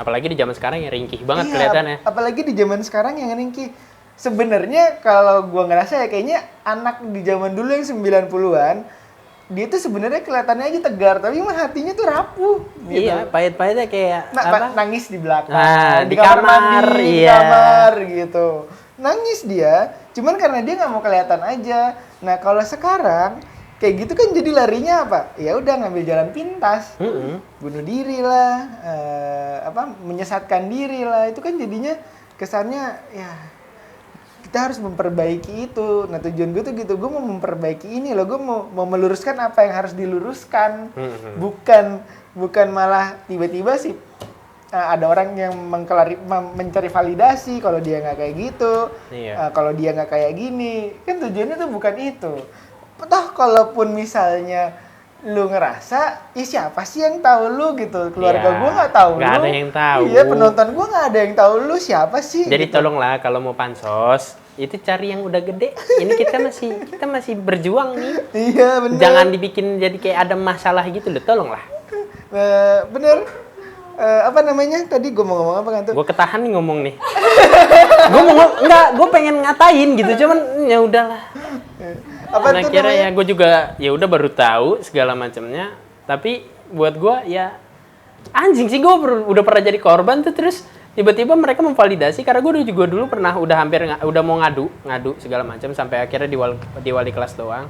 Apalagi di zaman sekarang yang ringkih banget kelihatannya. Apalagi di zaman sekarang yang ringkih. Sebenarnya kalau gue ngerasa ya kayaknya anak di zaman dulu yang 90-an, dia tuh sebenarnya kelihatannya aja tegar, tapi mah hatinya tuh rapuh gitu. Iya, pahit-pahitnya kayak nangis di belakang, di kamar mandi, di kamar gitu. Nangis dia, cuman karena dia nggak mau kelihatan aja. Nah, kalau sekarang kayak gitu kan jadi larinya apa? Ya udah ngambil jalan pintas. Bunuh diri lah, menyesatkan diri lah. Itu kan jadinya kesannya ya kita harus memperbaiki itu. Nah tujuan gue tuh gitu, gue mau memperbaiki ini loh, gue mau meluruskan apa yang harus diluruskan, bukan malah tiba-tiba sih ada orang yang mencari validasi kalau dia nggak kayak gitu, kalau dia nggak kayak gini, kan tujuannya tuh bukan itu. Toh kalaupun misalnya lu ngerasa, siapa sih yang tahu lu gitu, keluarga gue nggak tahu lu, nggak ada yang tahu, iya penonton gue nggak ada yang tahu lu siapa sih. Jadi gitu. Tolonglah kalau mau pansos itu cari yang udah gede. Ini kita masih berjuang nih. Iya bener. Jangan dibikin jadi kayak ada masalah gitu loh, tolonglah. Bener. Apa namanya? Tadi gue mau ngomong apa kan tuh? Gue ketahan nih ngomong nih. Gue pengen ngatain gitu, cuman ya udahlah. Apa Nah tuh kira namanya? ya gue juga ya udah baru tahu segala macamnya. Tapi buat gue ya anjing sih, gue udah pernah jadi korban tuh, terus tiba-tiba mereka memvalidasi karena gue juga dulu pernah udah mau ngadu segala macam sampai akhirnya di wali kelas doang.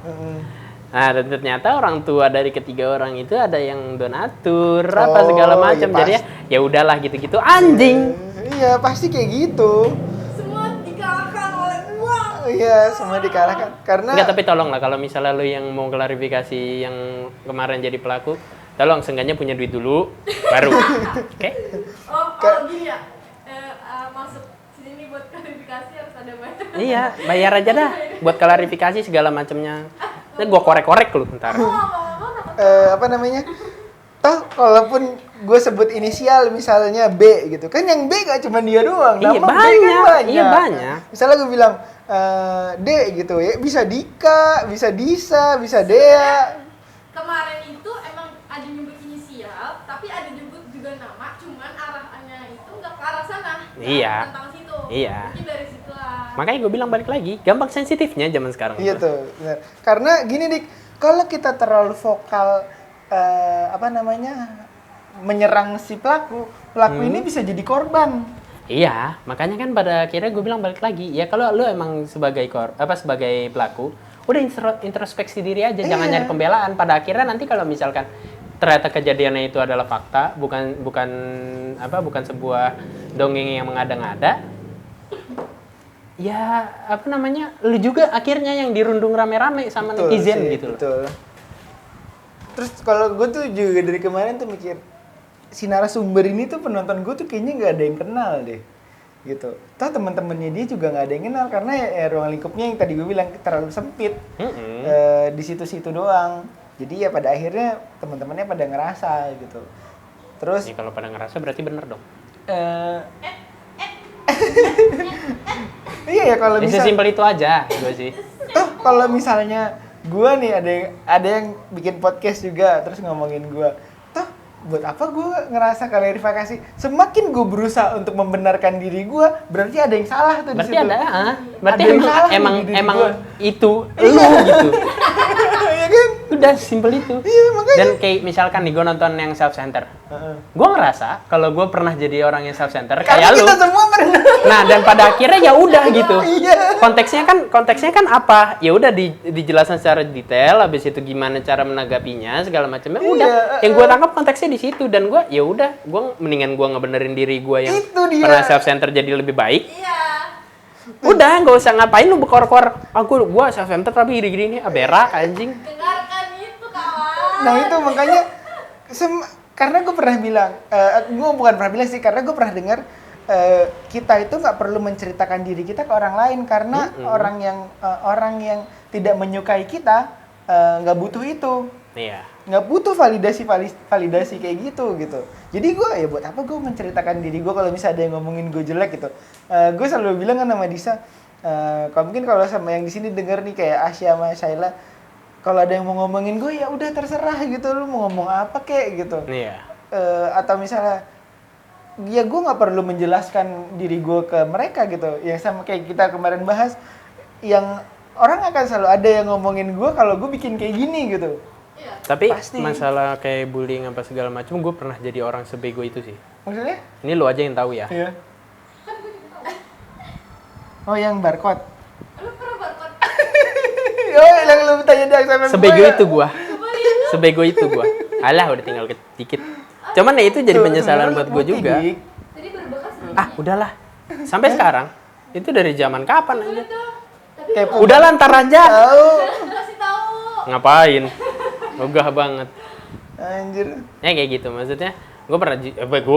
Nah, dan ternyata orang tua dari ketiga orang itu ada yang donatur apa segala macam. Iya, Jadi ya udahlah gitu-gitu anjing. Iya, pasti kayak gitu. Semua dikalahkan oleh uang. Iya, semua dikalahkan. Karena Enggak, tapi tolonglah kalau misalnya lo yang mau klarifikasi yang kemarin jadi pelaku, tolong seenggaknya punya duit dulu baru. Oke? Oh, kalau gini ya, masuk sini buat klarifikasi harus ada bayar. Iya, bayar aja dah buat klarifikasi segala macamnya. Nanti gua korek-korek lu ntar. apa namanya? Toh kalaupun gue sebut inisial misalnya B gitu, kan yang B gak cuma dia doang. Iya, Nama B kan banyak. banyak. Iya, banyak. Misalnya gue bilang D gitu ya, bisa Dika, bisa Disa, bisa Dea. Kemarin itu emang ada nyebut inisial, tapi ada nyebut juga nama, cuman arahnya itu nggak ke arah sana. Iya. Tentang situ. Iya. Mungkin dari situ lah. Makanya gue bilang balik lagi, gampang sensitifnya zaman sekarang. Iya tuh, benar. Karena gini Dik, kalau kita terlalu vokal menyerang si pelaku ini bisa jadi korban. Iya, makanya kan pada akhirnya gue bilang balik lagi, ya kalau lu emang sebagai sebagai pelaku, udah introspeksi diri aja, jangan nyari pembelaan. Pada akhirnya nanti kalau misalkan ternyata kejadiannya itu adalah fakta, bukan sebuah dongeng yang mengada-ngada, ya lu juga akhirnya yang dirundung rame-rame sama Betul netizen sih, gitu loh. betul. Terus kalau gue tuh juga dari kemarin tuh mikir, si narasumber ini tuh penonton gue tuh kayaknya nggak ada yang kenal deh, gitu. Toh teman-temannya dia juga nggak ada yang kenal karena ruang lingkupnya yang tadi gue bilang terlalu sempit, di situ-situ doang. Jadi ya pada akhirnya teman-temannya pada ngerasa gitu. Terus Ya, kalau pada ngerasa berarti bener dong. iya ya kalau misalnya Sesimpel itu aja gue sih. toh kalau misalnya gue nih ada yang bikin podcast juga terus ngomongin gue, toh buat apa gue ngerasa klarifikasi? Semakin gue berusaha untuk membenarkan diri gue, berarti ada yang salah tuh di Berarti situ. berarti Ada yang salah nih emang di diri emang gua. itu lu gitu. Iya kan? Udah simpel itu. Iya, makanya. Dan kayak misalkan nih gue nonton yang self center. Gue ngerasa kalau gue pernah jadi orang yang self center Karena kayak lu. kita semua pernah. Nah, dan pada akhirnya ya udah gitu. Iya. Konteksnya kan apa? Ya udah dijelaskan secara detail, habis itu gimana cara menanggapinya segala macamnya. Udah. Yang gue tangkap konteksnya di situ dan gue ya udah, gue mendingan gue ngebenerin diri gue yang Itu dia. pernah self center jadi lebih baik. Iya. Udah, nggak usah ngapain lu bekor-kor. Gua self center tapi gini-gini nih, berak anjing. Dengarkan itu kawan. Nah itu makanya karena gue pernah bilang, gue bukan pernah bilang sih, karena gue pernah dengar kita itu nggak perlu menceritakan diri kita ke orang lain karena orang yang tidak menyukai kita nggak butuh itu. Iya. Nggak butuh validasi kayak gitu. Jadi gue ya buat apa gue menceritakan diri gue kalau misalnya ada yang ngomongin gue jelek gitu. Gue selalu bilang kan sama Disa, kalau sama yang di sini denger nih kayak Asya sama Shaila, kalau ada yang mau ngomongin gue ya udah terserah gitu, lu mau ngomong apa kek gitu. Iya. Atau misalnya ya gue nggak perlu menjelaskan diri gue ke mereka gitu. Yang sama kayak kita kemarin bahas, yang orang akan selalu ada yang ngomongin gue kalau gue bikin kayak gini gitu. Tapi Pasti. masalah kayak bullying apa segala macam, gue pernah jadi orang sebego itu sih. Maksudnya? Ini lu aja yang tahu ya. Iya. Oh yang barcode. Lu pernah barcode? Oh yang lu tanya di XMM Sebego itu gua. Sebego itu gua. Alah, udah tinggal dikit. Cuman ya itu jadi penyesalan buat gua juga. Jadi berbekas nih. Udahlah. Sampai sekarang Itu dari zaman kapan aja? Tapi Kayak Udah lantar aja. tahu. kasih tahu. Ngapain? Ogah banget. Anjir. Ya kayak gitu maksudnya. Gue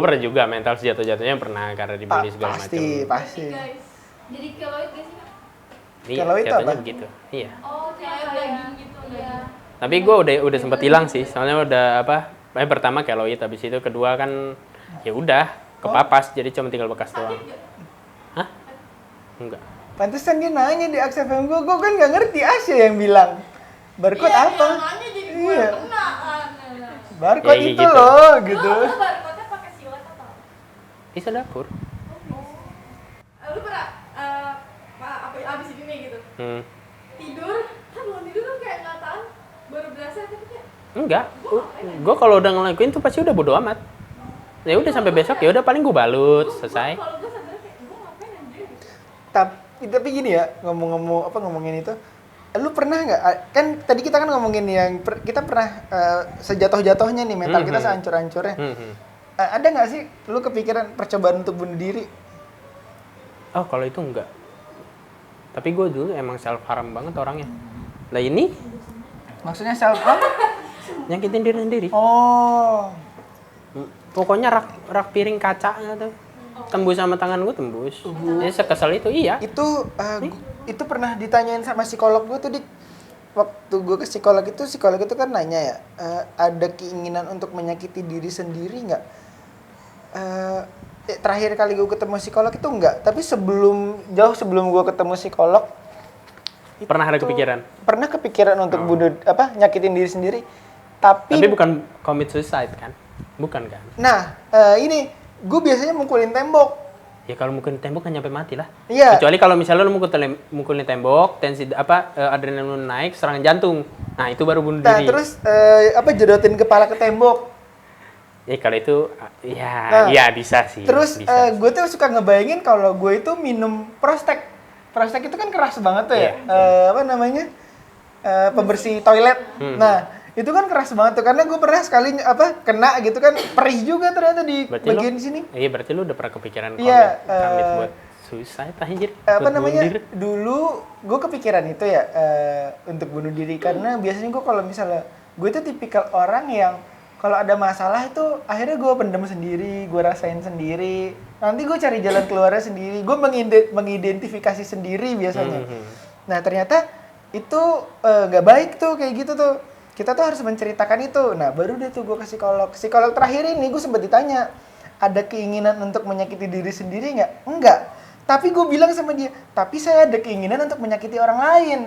pernah juga mental sejatuh-jatuhnya pernah karena dibully segala macam. Pasti. Guys, jadi keloid gak sih? Iya, Kalau itu jatuhnya apa? begitu. Iya. Oh, kayak daging gitu. Iya. Tapi gue udah sempet hilang sih. Soalnya udah pertama keloid, habis itu kedua kan ya udah kepapas jadi cuma tinggal bekas doang. Hah? Enggak. Pantesan dia nanya di Aks FM gue kan nggak ngerti, Asya yang bilang. Barcode Iya, apa? yang nanya jadi gue Iya. kena kan. Barcode Ya, itu gitu. loh, gitu. Lu barcode-nya pakai silet atau? Bisa dapur. Lu pernah abis ini nih gitu tidur kan belum tidur tuh kayak nggak tahu baru berasa tapi kayak Enggak. Gue kalau udah ngelakuin tuh pasti udah bodo amat. Ya udah sampai besok ya udah paling gue balut, selesai. kalau gue sadar kayak gue ngapain anjir gitu. Tapi gini ya, ngomongin itu, lu pernah nggak, kan tadi kita kan ngomongin yang kita pernah sejatuh-jatuhnya nih, mental kita sehancur-hancurnya. Ada nggak sih lu kepikiran percobaan untuk bunuh diri? Oh kalau itu enggak. Tapi gue dulu emang self harm banget orangnya. Lah ini Maksudnya self harm? nyakitin diri sendiri. Oh. Pokoknya rak piring kaca tuh tembus sama tangan gue tembus. Jadi sekesal itu iya. Itu pernah ditanyain sama psikolog gue tuh, Dik. Waktu gue ke psikolog itu kan nanya ya, ada keinginan untuk menyakiti diri sendiri nggak? Terakhir kali gue ketemu psikolog itu enggak, tapi jauh sebelum gue ketemu psikolog Pernah ada kepikiran? Pernah kepikiran untuk nyakitin diri sendiri, tapi bukan commit suicide kan? Bukan kan? Nah, ini gue biasanya mukulin tembok. Ya kalau mukulin tembok kan nyampe mati lah. Iya. Kecuali kalau misalnya lu mukulin tembok, tensi adrenalin lu naik, serangan jantung. Nah, itu baru bunuh Nah, diri. terus jedotin kepala ke tembok. Ya kalau itu ya bisa sih. Terus bisa. gue tuh suka ngebayangin kalau gue itu minum Prostek. Prostek itu kan keras banget tuh ya. Pembersih toilet. Nah, itu kan keras banget tuh karena gue pernah sekali kena gitu kan, perih juga ternyata di bagian sini. Iya, berarti lu udah pernah kepikiran Iya, buat suicide anjir. Dulu gue kepikiran itu ya, untuk bunuh diri karena biasanya gue kalau misalnya gue itu tipikal orang yang kalau ada masalah itu akhirnya gue pendem sendiri, gue rasain sendiri, nanti gue cari jalan keluarnya sendiri, gue mengidentifikasi sendiri biasanya. Nah ternyata itu nggak baik tuh kayak gitu tuh, kita tuh harus menceritakan itu. Nah baru deh tuh gue ke psikolog terakhir ini gue sempat ditanya, ada keinginan untuk menyakiti diri sendiri nggak? Enggak. Tapi gue bilang sama dia, tapi saya ada keinginan untuk menyakiti orang lain.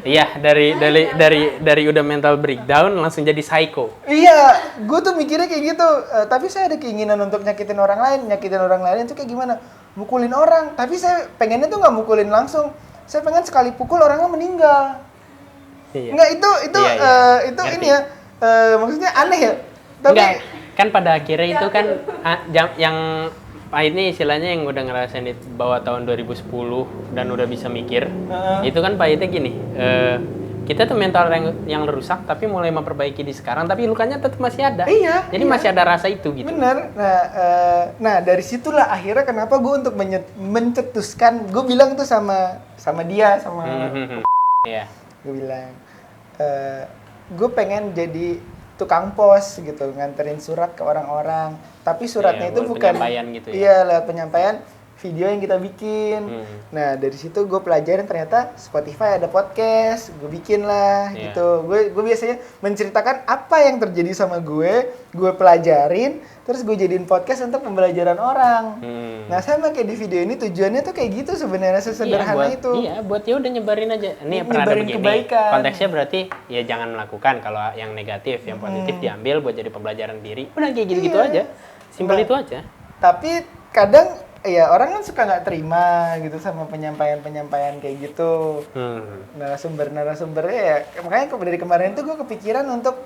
Iya, dari udah mental breakdown langsung jadi psycho. Iya, gue tuh mikirnya kayak gitu. Tapi saya ada keinginan untuk nyakitin orang lain itu kayak gimana? Mukulin orang. Tapi saya pengennya tuh nggak mukulin langsung. Saya pengen sekali pukul orangnya meninggal. Iya. Nggak itu Ngerti. ini ya. Maksudnya aneh ya. Tapi Enggak, kan pada akhirnya itu kan yang ini istilahnya yang udah ngerasain di bawah tahun 2010 dan udah bisa mikir. Itu kan pahitnya gini, kita tuh mental yang rusak tapi mulai memperbaiki di sekarang, tapi lukanya tetap masih ada. Iya. Jadi masih ada rasa itu gitu. bener. Nah dari situlah akhirnya kenapa gue untuk mencetuskan, gue bilang tuh sama dia Iya. gue bilang, gue pengen jadi tukang pos gitu, nganterin surat ke orang-orang. Tapi suratnya itu bukan penyampaian gitu ya. Iya, lewat penyampaian video yang kita bikin. Nah, dari situ gue pelajarin ternyata Spotify ada podcast, gue bikin lah gitu. Gue biasanya menceritakan apa yang terjadi sama gue pelajarin, terus gue jadiin podcast untuk pembelajaran orang. Nah, sama kayak di video ini tujuannya tuh kayak gitu sebenarnya, sesederhana itu. Iya, buat ya udah nyebarin aja. Ini pernah ada Nyebarin begini. kebaikan. Konteksnya berarti ya jangan melakukan kalau yang negatif, yang positif diambil buat jadi pembelajaran diri. Udah kayak gitu-gitu aja. Simpel itu aja. Tapi kadang ya orang kan suka nggak terima gitu sama penyampaian kayak gitu. Narasumbernya ya, makanya dari kemarin tuh gue kepikiran untuk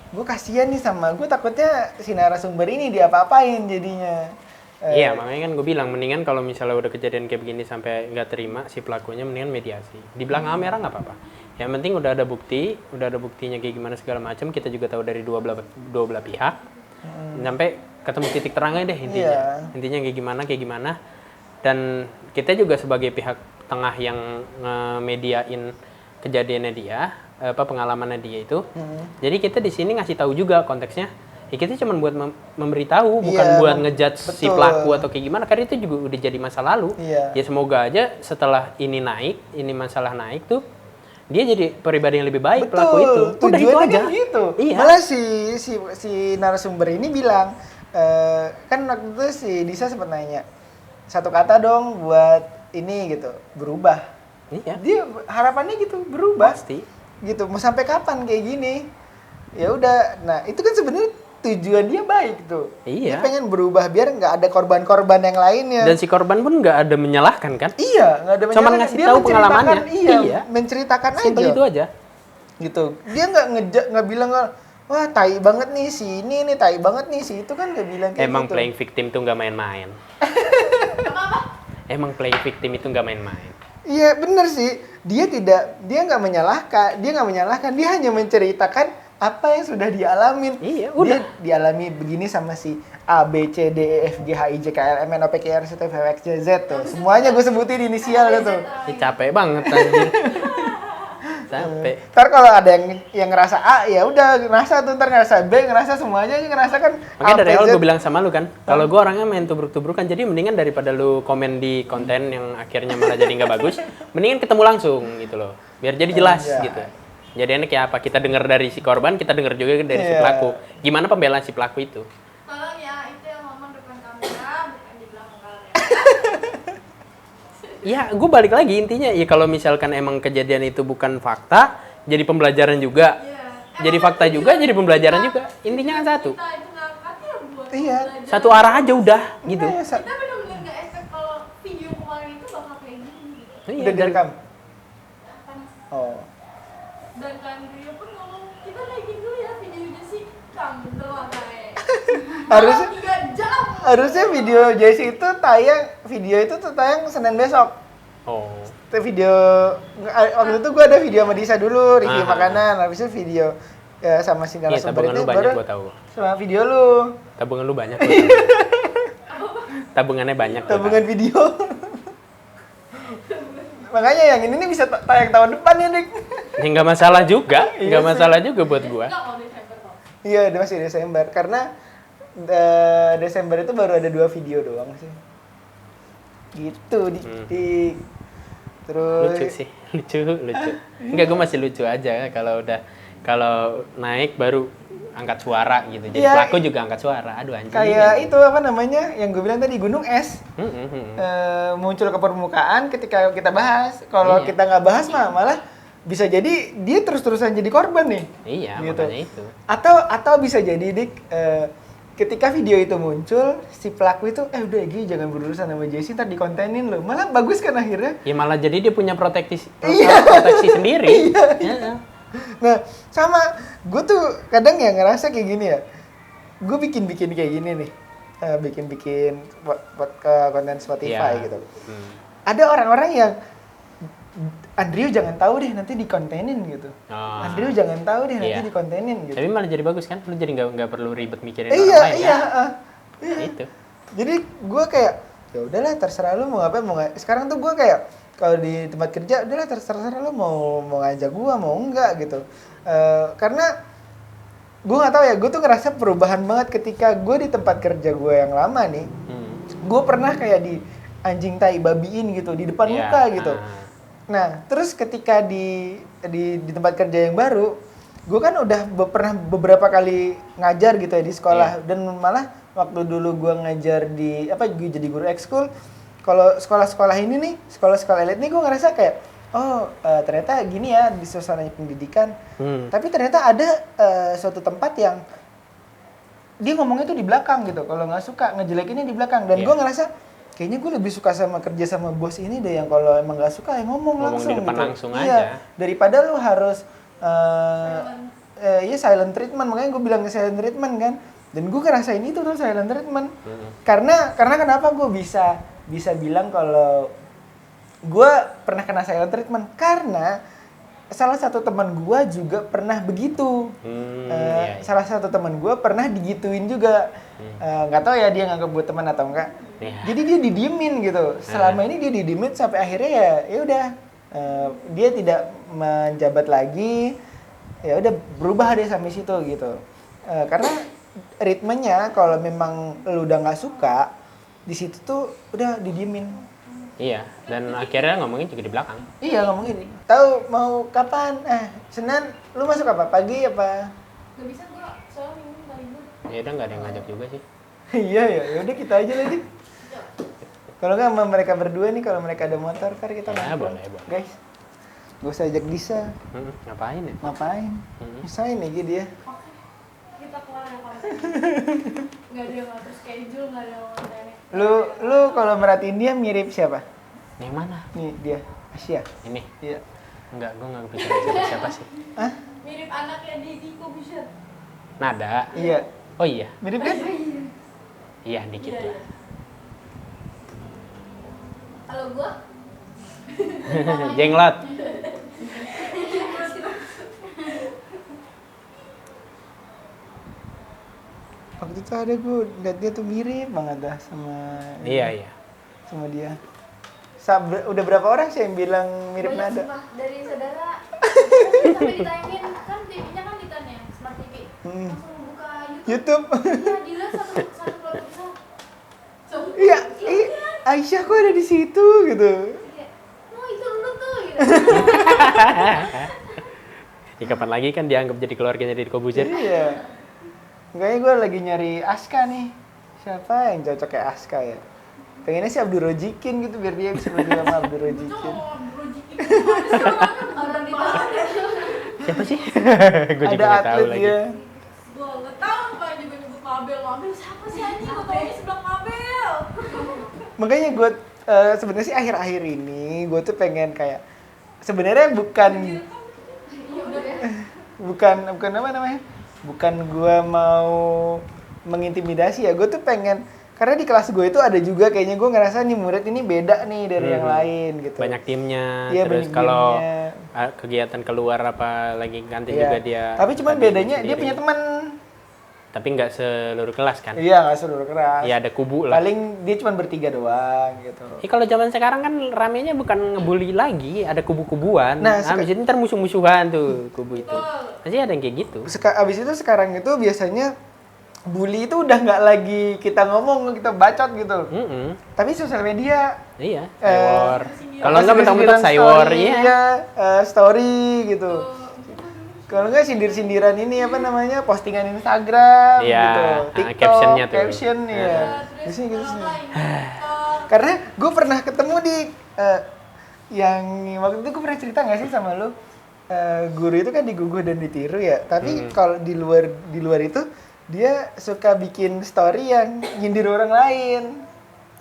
gue kasihan nih sama, gue takutnya si narasumber ini diapa-apain jadinya. Iya, makanya kan gue bilang mendingan kalau misalnya udah kejadian kayak begini sampai nggak terima si pelakunya, mendingan mediasi. Di belakang kamera nggak apa-apa. Yang penting udah ada buktinya kayak gimana segala macam. Kita juga tahu dari dua belah pihak. Sampai ketemu titik terangnya deh intinya. Iya. Intinya kayak gimana. Dan kita juga sebagai pihak tengah yang nge-mediain kejadiannya dia, pengalamannya dia itu. Jadi kita di sini ngasih tahu juga konteksnya. Ya kita cuma buat memberitahu, bukan Iya, buat ngejudge si betul. pelaku atau kayak gimana. Karena itu juga udah jadi masa lalu. Iya. Ya semoga aja setelah ini masalah naik tuh, dia jadi pribadi yang lebih baik pelaku itu. Udah itu tujuannya aja. kan gitu. Iya. Malah si narasumber ini bilang, kan waktu itu si Disa sempat nanya, satu kata dong buat ini gitu, berubah. Iya. Dia harapannya gitu, berubah. Pasti. Gitu, mau sampai kapan kayak gini? Ya udah, nah itu kan sebenarnya tujuan dia baik tuh. Iya. Dia pengen berubah biar nggak ada korban-korban yang lainnya. Dan si korban pun nggak ada menyalahkan kan? Iya, nggak ada Cuman menyalahkan. ngasih Dia tahu menceritakan, pengalamannya. Iya, Iya. menceritakan Simpel aja. itu aja. Gitu. Dia nggak bilang, wah tai banget nih si ini nih, tai banget nih si itu, kan nggak bilang kayak Emang gitu. playing victim tuh nggak main-main. Emang playing victim itu nggak main-main. Iya bener sih. Dia nggak menyalahkan. Dia hanya menceritakan apa yang sudah dialamin. Iya, Dia udah. dialami begini sama si A, B, C, D, E, F, G, H, I, J, K, L, M, N, O, P, Q, R, S, T, U, V, W, X, Y, Z tuh. Semuanya gue sebutin inisial gitu. Ya, capek banget anjir. Capek. Ntar kalau ada yang ngerasa A, ya udah ngerasa tuh, ntar ngerasa B, ngerasa semuanya ngerasa kan. Makanya A, dari P, awal Z. gue bilang sama lu kan, kalau gue orangnya main tubruk-tubrukan, jadi mendingan daripada lu komen di konten yang akhirnya malah jadi nggak bagus, mendingan ketemu langsung gitu loh, biar jadi jelas Iya. gitu. Jadi enak ya apa, kita dengar dari si korban, kita dengar juga dari si Iya. pelaku. Gimana pembelaan si pelaku itu? Tolong ya, itu yang ngomong depan kamera, bukan di belakang kamera. Ya, gue balik lagi intinya, ya kalau misalkan emang kejadian itu bukan fakta, jadi pembelajaran juga. Iya. Jadi fakta juga, jadi pembelajaran juga. Intinya kan satu. Kita itu ngangkat ya buat Iya. belajar. Satu arah aja udah gitu. Iya, Kita benar-benar nggak expect kalau video kemarin itu bakal kayak gini gitu. Iya, udah dan- direkam. Panas. Oh. Dan kan Rio pun ngomong, kita naikin dulu ya videonya sih kamu doang kayak. Harusnya- 3 jam. Harusnya video Jesse itu video itu tuh tayang Senin besok. Oh. Itu video, waktu itu gue ada video sama Disa dulu, review Ah. makanan, habis itu video ya, sama si Iya, narasumber tabungan itu lu banyak baru gua tahu. sama video lu, Tabungan lu banyak. Gua tahu. Tabungannya banyak. gua tabungan video. Makanya yang ini nih bisa tayang tahun depan ya, Dik. tahu. Ya nggak masalah juga, Iya nggak sih. masalah juga buat gua. Enggak kalau Desember kok. Iya, udah masih Desember. Karena Desember itu baru ada 2 video doang sih. Gitu, Dik. Terus Lucu sih, lucu. Enggak, gua masih lucu aja kalau naik baru angkat suara gitu. Jadi Iya. pelaku juga angkat suara. Aduh anjing. kayak itu apa namanya yang gue bilang tadi, gunung es. Hmm. Muncul ke permukaan ketika kita bahas. Kalau Iya. kita nggak bahas mah malah bisa jadi dia terus-terusan jadi korban nih. Iya, Gitu. makanya itu. Atau bisa jadi, Dik, ketika video itu muncul, si pelaku itu udah Gi, jangan berurusan sama Jesse, ntar dikontenin loh. Malah bagus kan akhirnya. Ya malah jadi dia punya proteksi Iya. sendiri. Iya. Nah, sama gue tuh kadang ya ngerasa kayak gini ya. Gue bikin kayak gini nih. Bikin buat ke konten Spotify Iya. gitu. Hmm. Ada orang-orang yang Andrew jangan tahu deh, nanti dikontenin gitu. Oh. Andrew jangan tahu deh, nanti Iya. dikontenin gitu. Tapi malah jadi bagus kan? Lu jadi nggak perlu ribet mikirin Iya, orang lain iya, kan? iya. Itu. Jadi gue kayak ya udahlah, terserah lu mau ngapain, mau nggak. Sekarang tuh gue kayak kalau di tempat kerja udahlah terserah lu mau ngajak gue mau enggak gitu. Karena gue nggak tahu ya, gue tuh ngerasa perubahan banget ketika gue di tempat kerja gue yang lama nih. Gue pernah kayak di anjing tai babiin gitu di depan Iya. muka gitu. Nah, terus ketika di tempat kerja yang baru, gue kan udah pernah beberapa kali ngajar gitu ya di sekolah. Dan malah waktu dulu gue ngajar gue jadi guru ekskul, kalau sekolah-sekolah ini nih, sekolah-sekolah elit nih, gue ngerasa kayak, ternyata gini ya di suasana pendidikan. Tapi ternyata ada suatu tempat yang dia ngomongnya tuh di belakang gitu. Kalau nggak suka, ngejelekinnya di belakang. Dan gue ngerasa, kayaknya gue lebih suka sama kerja sama bos ini deh, yang kalau emang nggak suka ya ngomong langsung di depan gitu. langsung Iya, aja. daripada lu harus silent treatment. Makanya gue bilang silent treatment kan. Dan gue ngerasain itu tuh silent treatment. Karena kenapa gue bisa bilang kalau gue pernah kena silent treatment, karena salah satu teman gue juga pernah begitu. Iya. Salah satu teman gue pernah digituin juga. Nggak tahu ya dia nganggap gue teman atau enggak. Iya. Jadi dia didiemin gitu. Selama ini dia didiemin sampai akhirnya ya udah dia tidak menjabat lagi. Ya udah berubah dia sampai situ gitu. Karena ritmenya kalau memang lu udah nggak suka di situ tuh udah didiemin. Iya, dan akhirnya ngomongin juga di belakang. Iya ngomongin. Tahu mau kapan? Senin lu masuk apa? Pagi apa? Gak bisa gua soalnya minggu nggak libur. Ya udah nggak ada yang ngajak juga sih. Iya ya udah kita aja lagi. Kalau nggak sama mereka berdua nih, kalau mereka ada motor, ntar kita Ya, nongkrong. boleh. Guys, gue usah ajak Disa. Ngapain ya? Ngapain? Misain aja dia. Oke, kita keluar ya konten. Nggak ada yang ngatur schedule, nggak ada yang kontennya. Lu kalau merhatiin dia mirip siapa? Yang mana? Nih dia, Asia. Ini? Iya. Enggak, gue nggak kepikiran siapa sih. Hah? Mirip anaknya Deddy Corbuzier. Nada. Iya. Oh iya, Mirip kan? iya dikit Iya, lah. iya. Kalau gua Jenglot. Waktu itu ada gue liat dia tuh mirip banget dah sama Iya. sama dia. Udah berapa orang sih yang bilang mirip banyak Nada? sumpah dari saudara sampai ditayangin kan TV-nya kan di ya smart TV langsung buka YouTube YouTube. iya dilihat satu keluarga Iya, Aisyah kok ada di situ gitu. oh itu lu tuh gitu. Ya kapan lagi kan dianggap jadi keluarganya Deddy Corbuzier? Iya. Kayaknya gue lagi nyari Aska nih. Siapa yang cocok kayak Aska ya? Pengennya sih Abdul Rojikin gitu biar dia bisa berdua sama Abdul Rojikin. orang di tangan Siapa sih? Gue juga Ada nggak tahu atlet lagi. dia. gua nggak tahu apa juga nyebut Mabel siapa sih anjing gua taunya sebelah Mabel Makanya gue sebenarnya sih akhir-akhir ini gue tuh pengen kayak sebenarnya bukan apa namanya? Bukan gue mau mengintimidasi ya. Gue tuh pengen karena di kelas gue itu ada juga kayaknya gue ngerasa nih murid ini beda nih dari yang lain gitu. Banyak timnya, Iya, terus banyak kalau timnya. kegiatan keluar apa lagi kantin Iya. juga dia. Tapi cuman ada bedanya dia sendiri. punya teman. Tapi nggak seluruh kelas kan? Iya nggak seluruh kelas. Iya ada kubu lah. Paling dia cuma bertiga doang gitu. Kalau zaman sekarang kan ramenya bukan ngebully lagi, ada kubu-kubuan. Nah, Habis itu ntar musuh-musuhan tuh kubu itu. Masih ada yang kayak gitu. Abis itu sekarang itu biasanya bully itu udah nggak lagi kita ngomong, kita bacot gitu. Tapi sosial media. Iya, Cywar. Kalau nggak sindir-sindiran bentak-bentak Cywar, story, iya. Story gitu. Kalau nggak sindir-sindiran ini apa namanya postingan Instagram Iya, gitu, TikTok, captionnya tuh. caption ya. Biasanya gitu sih. Karena Karena gue pernah ketemu di yang waktu itu gue pernah cerita nggak sih sama lo, guru itu kan diguguh dan ditiru ya. Tapi kalau di luar itu dia suka bikin story yang nyindir orang lain.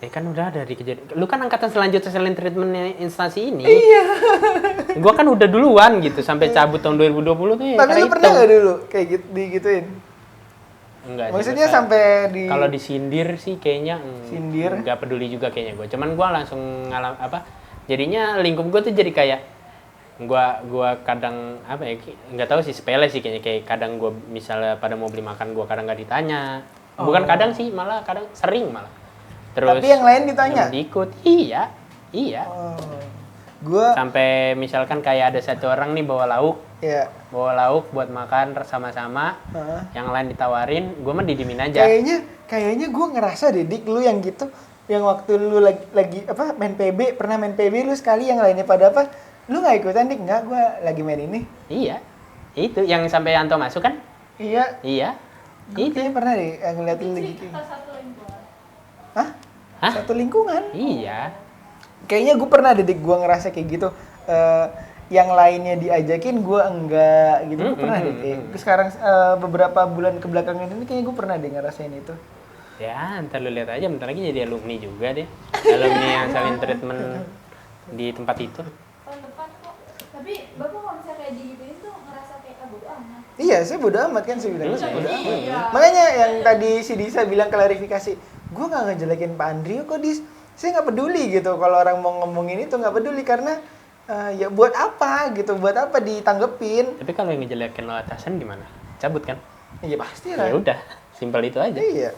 Kan udah ada di kejadian. Lu kan angkatan selanjutnya selain treatmentnya instansi ini. Iya. Gua kan udah duluan gitu sampai cabut tahun 2020 tuh ya. Tapi lu pernah nggak dulu kayak gitu digituin? Enggak sih. Maksudnya gua sampai di kalau disindir sih kayaknya Sindir? nggak peduli juga kayaknya gue. Cuman gue langsung jadinya lingkup gue tuh jadi kayak gue kadang apa ya nggak tahu sih sepele sih kayaknya kayak kadang gue misalnya pada mau beli makan gue kadang nggak ditanya. Bukan kadang sih malah kadang sering malah. Terus Tapi yang lain ditanya? Diikut. Iya. Oh. Gua Sampai misalkan kayak ada satu orang nih bawa lauk ya. buat makan sama-sama. Heeh. Yang lain ditawarin, gue mah didimin aja. Kayaknya gue ngerasa Dik lu yang gitu, yang waktu lu lagi apa main PB, pernah main PB lu sekali yang lainnya pada apa? Lu nggak ikutan Dik? Nggak, gue lagi main ini. Iya. Itu yang sampai Yanto masuk kan? Iya. Iya. Gue kayaknya pernah deh ngeliatin lu gitu. kita satu lingkungan. Hah? Hah? Satu lingkungan? Iya. Kayaknya gue pernah Dik gue ngerasa kayak gitu. Yang lainnya diajakin gue enggak gitu. Gue pernah Dik. Sekarang beberapa bulan kebelakangan ini kayaknya gue pernah deh ngerasain itu. Ya, ntar lu lihat aja, bentar lagi jadi alumni juga deh. Alumni yang saling treatment di tempat itu. Tahun depan kok. Tapi Bapak kalau misalnya kayak digituin tuh ngerasa kayak bodo amat. Iya, saya bodo amat kan saya bilang saya bodo amat. Iya. Makanya yang tadi si Disa bilang klarifikasi, gue nggak ngejelekin Pak Andrio kok Dis, saya nggak peduli gitu kalau orang mau ngomongin itu nggak peduli karena ya buat apa gitu, buat apa ditanggepin? Tapi kalau yang ngejelekin lo atasan gimana? Cabut kan? Ya pasti Ya lah. udah, simpel itu aja. Iya.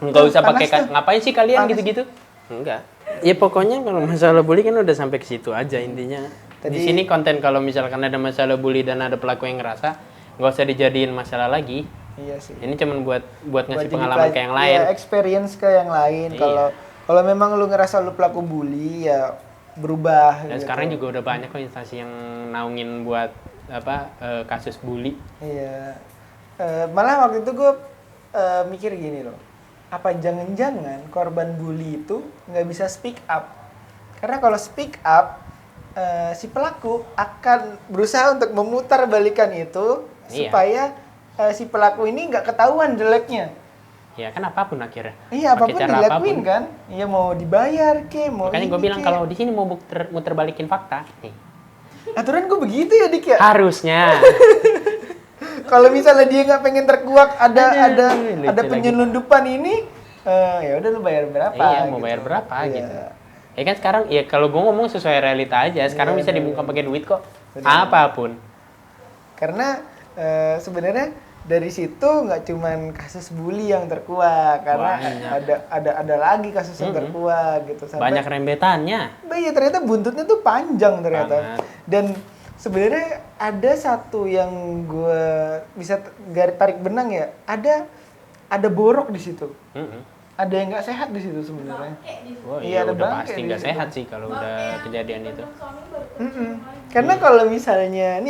Enggak usah Panas pakai tuh. ngapain sih kalian Panas. gitu-gitu? Enggak. Ya pokoknya kalau masalah bully kan udah sampai ke situ aja intinya. Di Tadi- sini konten kalau misalkan ada masalah bully dan ada pelaku yang ngerasa, nggak usah dijadiin masalah lagi. Iya sih. Ini cuman buat ngasih Buat jadi pengalaman ke yang lain. Ya, experience ke yang lain. Iya. Kalau memang lu ngerasa lu pelaku bully ya berubah. Dan gitu. sekarang juga udah banyak kok instansi yang naungin buat kasus bully. Iya. Malah waktu itu gue mikir gini loh. Apa jangan-jangan korban bully itu nggak bisa speak up? Karena kalau speak up, si pelaku akan berusaha untuk memutar balikan itu Iya. supaya si pelaku ini nggak ketahuan jeleknya. Ya kan apapun akhirnya. Iya, Pakai apapun cara dilakuin apapun. kan. Iya, mau dibayar ke, mau Makanya gue ini bilang ke. kalau di sini mau muter balikin fakta. Nih. Aturan gue begitu ya, Dik ya. Harusnya. Kalau misalnya dia nggak pengen terkuak ada Aduh, lucu penyelundupan ini, ya udah lu bayar berapa? Iya, mau gitu. bayar berapa Iya. gitu. Ya kan sekarang, ya kalau gue ngomong sesuai realita aja, sekarang Iya, bisa bener. dibungkam pakai duit kok. Bener. Apapun. Karena sebenarnya dari situ nggak cuman kasus bully yang terkuak, karena Banyak. ada lagi kasus yang terkuak gitu. Banyak rembetannya. Iya, ternyata buntutnya tuh panjang ternyata. Banget. Dan sebenarnya ada satu yang gue bisa tarik benang ya. Ada borok di situ. Mm-mm. Ada yang nggak sehat di situ sebenarnya. Kayak di Oh Iya, iya, ada udah bangke pasti di nggak situ. sehat sih kalau udah kejadian itu. suami baru Mm-mm. Karena kalau misalnya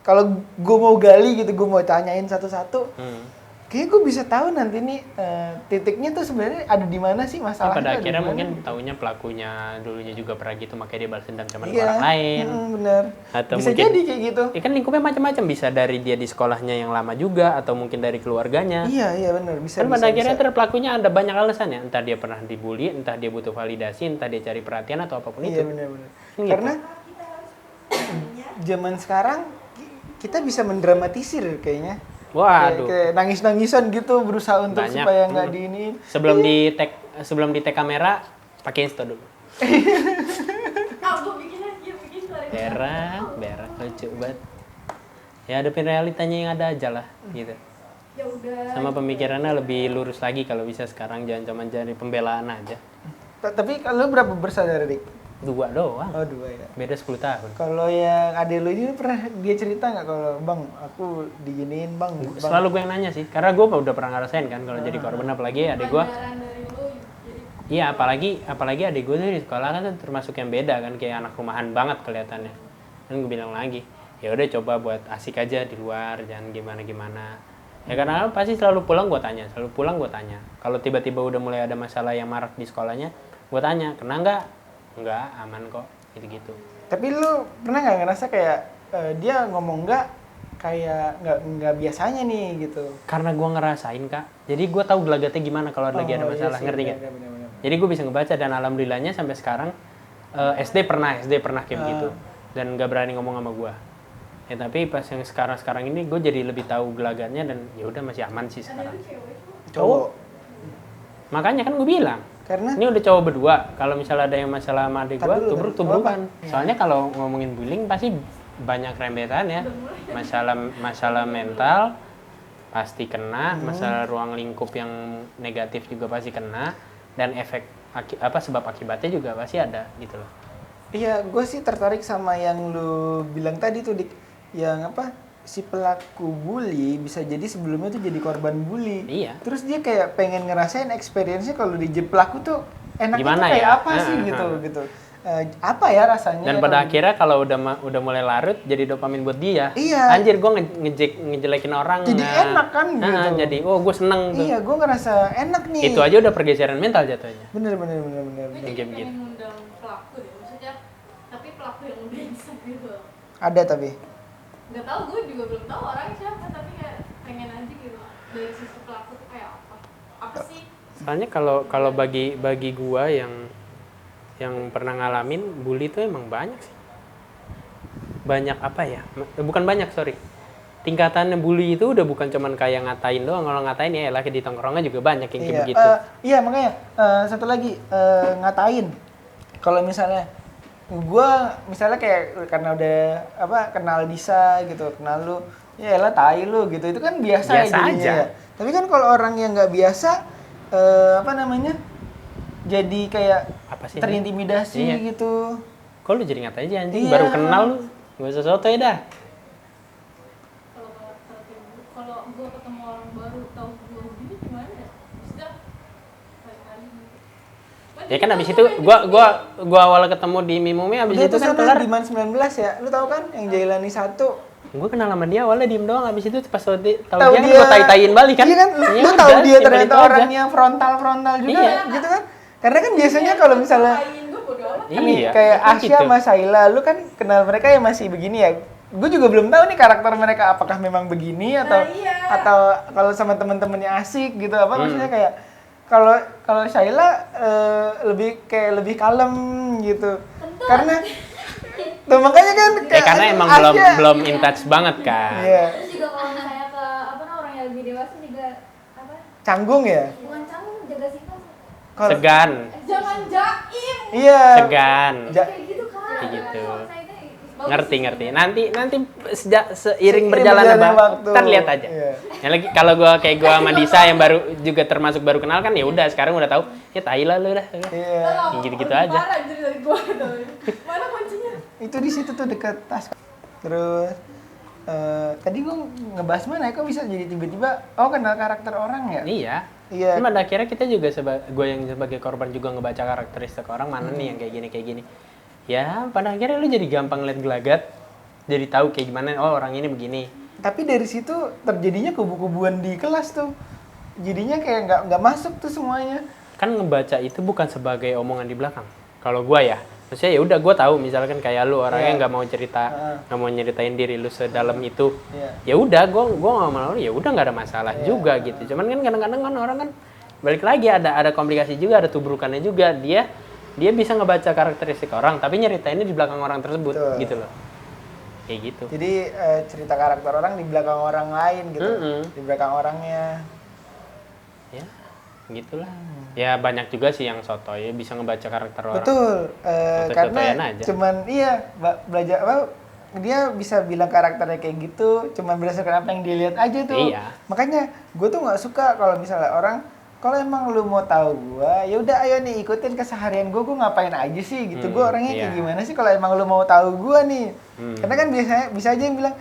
kalau gue mau gali gitu, gue mau tanyain satu-satu, Hmm. kayaknya gue bisa tahu nanti nih titiknya tuh sebenarnya ada di mana sih Ya, masalahnya. pada ada di akhirnya mana. mungkin taunya pelakunya dulunya juga pernah gitu, makanya dia balas dendam sama Iya, orang lain. bener. Atau Bisa mungkin- jadi kayak gitu. Ya kan lingkupnya macam-macam, bisa dari dia di sekolahnya yang lama juga, atau mungkin dari keluarganya. Iya bener. Bisa. Kan pada bisa, akhirnya bisa. pelakunya ada banyak alasannya, entah dia pernah dibully, entah dia butuh validasi, entah dia cari perhatian atau apapun Iya itu. benar-benar. Gitu. Karena zaman sekarang kita bisa mendramatisir kayaknya. Waduh. Kayak nangis-nangisan gitu berusaha untuk Banyak. supaya nggak diiniin. Sebelum di tag kamera pakai insta dulu. gue bikin story Berak, lucu banget. Ya hadapin realitanya yang ada aja lah, gitu. ya udah Sama pemikirannya lebih lurus lagi kalau bisa sekarang, jangan cuma jadi pembelaan aja. Tapi kalau berapa bersaudara, Dik? 2 doang, Oh, 2 ya. beda 10 tahun. Kalau yang adek lu ini pernah dia cerita nggak kalau Bang, aku diginiin Bang? Selalu gue yang nanya sih, karena gue udah pernah ngerasain kan kalau jadi korban, apalagi adik gue. pelajaran dari lu jadi Iya, apalagi adik gue tuh di sekolah kan tuh termasuk yang beda kan, kayak anak rumahan banget kelihatannya. Dan gue bilang lagi, ya udah coba buat asik aja di luar, jangan gimana-gimana. Ya karena pasti selalu pulang gue tanya. Kalau tiba-tiba udah mulai ada masalah yang marak di sekolahnya, gue tanya, kena nggak? Nggak, aman kok, gitu-gitu. Tapi lu pernah nggak ngerasa kayak dia ngomong nggak kayak nggak biasanya nih gitu? Karena gue ngerasain kak, jadi gue tahu gelagatnya gimana kalau lagi ada Oh, iya masalah, sih, ngerti nggak? bener-bener. Jadi gue bisa ngebaca dan alhamdulillahnya sampai sekarang SD pernah kayak begitu dan nggak berani ngomong sama gue. Ya tapi pas yang sekarang ini gue jadi lebih tahu gelagatnya dan ya udah masih aman sih sekarang. Cowok. Makanya kan gue bilang, Karena ini udah cowok berdua. Kalau misalnya ada yang masalah sama adik gue, Tar dulu, tubruk-tubrukan. apa? Soalnya kalau ngomongin bullying pasti banyak rembetan ya. Masalah mental pasti kena, masalah ruang lingkup yang negatif juga pasti kena, dan efek sebab akibatnya juga pasti ada gitu loh. iya, gue sih tertarik sama yang lu bilang tadi tuh, Dik, yang apa? Si pelaku bully bisa jadi sebelumnya tuh jadi korban bully. Iya. Terus dia kayak pengen ngerasain experience-nya kalau di pelaku tuh enaknya Gimana tuh kayak ya? apa sih gitu. Apa ya rasanya? Dan pada akhirnya kalau udah mulai larut jadi dopamin buat dia. Iya. Anjir gue ngejelekin orang. Jadi enak kan gitu. Jadi gue seneng tuh. Iya, gue ngerasa enak nih. Itu aja udah pergeseran mental jatuhnya. Bener. gue Yang jadi kayak pengen begitu. ngundang pelaku deh maksudnya tapi pelaku yang brengsek gitu Ada tapi. nggak tahu gue juga belum tahu orangnya siapa tapi kayak pengen aja gitu dari sisi pelaku tuh kayak apa sih Soalnya kalau bagi gua yang pernah ngalamin bully itu emang banyak sih. Banyak apa ya? Bukan banyak, sorry. Tingkatannya bully itu udah bukan cuman kayak ngatain doang. Kalau ngatain ya laki di tongkrongan juga banyak yang kayak begitu. Iya, makanya satu lagi ngatain. Kalau misalnya gue misalnya kayak karena udah kenal Disa gitu, kenal lu, ya elah tai lu gitu, itu kan biasa ya Biasa jadinya aja. ya. Tapi kan kalau orang yang nggak biasa, jadi kayak Apa sih? terintimidasi Iya. gitu. Kok lu jadi ngatain aja anjing? Iya. Baru kenal lu. Gak usah sotoy dah. Kalau gue ketemu orang baru tahu gue begini gimana ya? Maksudnya kali-kali gitu. Ya kan abis itu gua awal ketemu di Mimumi, abis Udah itu kan sana kelar. di Man 19 ya, lu tahu kan yang Jailani 1. Gue kenal sama dia awalnya diem doang, abis itu pas tahu dia Tahu kan gue tai-taiin balik kan. Iya kan, Ya lu udah, tahu dia simpel ternyata itu aja. orangnya frontal juga Iya. gitu kan. Karena kan biasanya kalau misalnya Ngapain gue bodo amat. Iya, kayak kan Asya gitu. sama Saila, lu kan kenal mereka ya masih begini ya. Gue juga belum tahu nih karakter mereka apakah memang begini atau iya. atau kalau sama temen-temennya asik gitu apa Hmm. maksudnya kayak kalau Saila lebih kalem gitu. Tentu. Karena tuh makanya kan Ya karena emang Asya- belum in touch banget kan. Iya, Terus juga kalau misalnya ke orang yang lebih dewasa juga canggung ya. bukan canggung, jaga sikap. Kalau- Segan, Jangan jaim. Iya. segan. Kayak gitu kan. Kayak gitu. Bagus Ngerti. sih. Nanti seiring Seiring berjalannya berjalannya waktu, waktu. ntar lihat aja. Iya. Ya lagi kalau gua sama Disa yang baru juga termasuk baru kenal kan ya udah sekarang udah tahu ya tai lah lu dah. Iya. Gitu-gitu Lebih aja. parah anjir dari gua tuh. Mana kuncinya? Itu di situ tuh deket tas. Terus tadi gua ngebahas mana ya, kok bisa jadi tiba-tiba kenal karakter orang ya? Iya. Iya. Cuma pada akhirnya kita juga gue yang sebagai korban juga ngebaca karakteristik orang mana nih yang kayak gini. Ya pada akhirnya lu jadi gampang liat gelagat, jadi tahu kayak gimana orang ini begini. Tapi dari situ terjadinya kubu-kubuan di kelas tuh. Jadinya kayak nggak masuk tuh semuanya. Kan ngebaca itu bukan sebagai omongan di belakang. Kalau gua ya, maksudnya ya udah gua tahu misalkan kayak lu orangnya Iya. nggak mau cerita, nggak mau nyeritain diri lu sedalam itu. Iya. Ya udah gua nggak mau, ya udah nggak ada masalah Iya. juga gitu. Cuman kan kadang-kadang kan orang kan balik lagi ada komplikasi juga, ada tubrukannya juga. Dia bisa ngebaca karakteristik orang tapi nyeritainnya di belakang orang tersebut. Betul. Gitu loh. Kayak gitu. Jadi cerita karakter orang di belakang orang lain gitu. Di belakang orangnya. Ya gitulah. Ya banyak juga sih yang sotoy bisa ngebaca karakter orang. Betul. Sotoy-sotoyan Karena aja. cuman belajar dia bisa bilang karakternya kayak gitu cuman berdasarkan apa yang dia lihat aja tuh. Iya. Makanya gue tuh nggak suka kalau misalnya orang, kalau emang lu mau tahu gua, ya udah ayo nih ikutin keseharian gua ngapain aja sih gitu. Gua orangnya kayak iya. gimana sih kalau emang lu mau tahu gua nih. Karena kan biasanya bisa aja yang bilang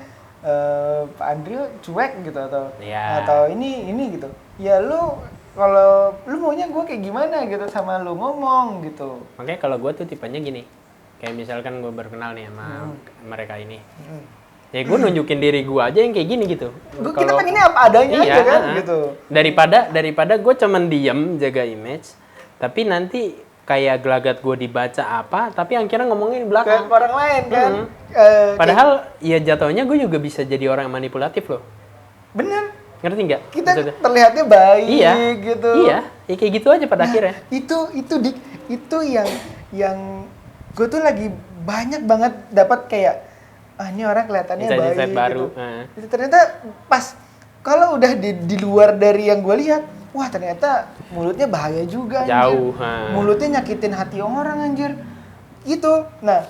Pak Andrew cuek gitu Iya. atau ini gitu. Ya lu kalau lu maunya gua kayak gimana gitu sama lu ngomong gitu. Makanya kalau gue tuh tipenya gini, kayak misalkan gue berkenal nih sama mereka ini, ya gue nunjukin diri gue aja yang kayak gini gitu. Kita pengennya apa adanya Iya, aja kan gitu. Daripada gue cuman diem jaga image, tapi nanti kayak gelagat gue dibaca apa, tapi akhirnya ngomongin di Ke belakang. orang lain kan. Padahal ya jatuhnya gue juga bisa jadi orang yang manipulatif loh. Bener. Ngerti nggak? Kita Maksudnya? terlihatnya baik Iya, gitu. iya, ya kayak gitu aja pada akhirnya. Itu yang gue tuh lagi banyak banget dapat kayak ini orang kelihatannya Insight-insight baik baru. gitu. Itu ternyata pas kalau udah di luar dari yang gue lihat, wah ternyata mulutnya bahaya juga anjir. Jauh, Mulutnya nyakitin hati orang anjir. Gitu. Nah,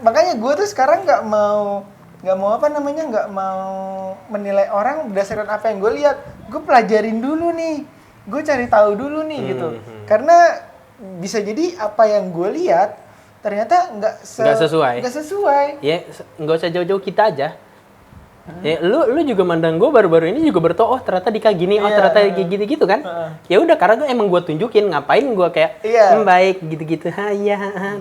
makanya gue tuh sekarang nggak mau menilai orang berdasarkan apa yang gue lihat. Gue pelajarin dulu nih, gue cari tahu dulu nih gitu. Karena bisa jadi apa yang gue lihat ternyata nggak sesuai. Ya nggak usah jauh-jauh kita aja. Ya lu juga mandang gue baru-baru ini juga bertoh, ternyata Dika gini, ternyata kayak gitu kan. Ya udah karena emang gue tunjukin, ngapain gue kayak baik gitu-gitu.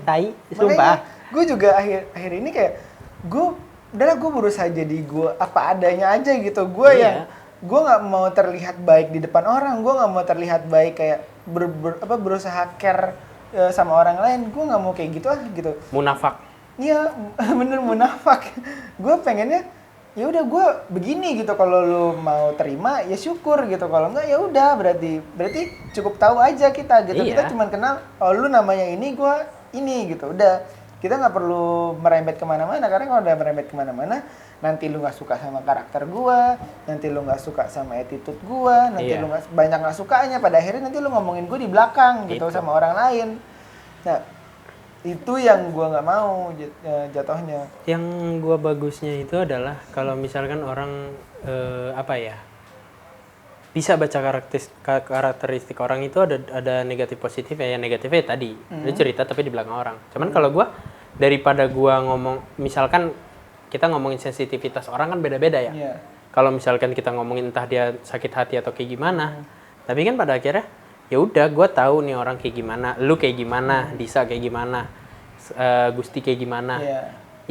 Tai, sumpah. Gue juga akhir ini kayak gue berusaha jadi gue apa adanya aja gitu. Gue nggak mau terlihat baik di depan orang, gue nggak mau terlihat baik kayak berusaha care sama orang lain. Gue nggak mau kayak gitu gitu. Munafak. Iya, bener munafak. Gue pengennya ya udah gue begini gitu. Kalau lu mau terima ya syukur gitu. Kalau enggak ya udah berarti cukup tahu aja kita gitu. Iya. Kita cuma kenal. Oh lu namanya ini, gue ini gitu. Udah. Kita nggak perlu merembet kemana-mana, karena kalau udah merembet kemana-mana, nanti lu nggak suka sama karakter gua, nanti lu nggak suka sama attitude gua, nanti lu banyak nggak sukanya, pada akhirnya nanti lu ngomongin gua di belakang gitu sama orang lain. Nah, Itu yang gua nggak mau jatuhnya. Yang gua bagusnya itu adalah kalau misalkan orang apa ya, bisa baca karakteristik orang itu ada negatif positif ya. Yang negatifnya tadi dia cerita tapi di belakang orang. Cuman kalau gua daripada gua ngomong, misalkan kita ngomongin sensitivitas orang kan beda-beda ya. Iya. Kalau misalkan kita ngomongin entah dia sakit hati atau kayak gimana, tapi kan pada akhirnya ya udah gua tahu nih orang kayak gimana, lu kayak gimana, Disa kayak gimana, Gusti kayak gimana. Iya.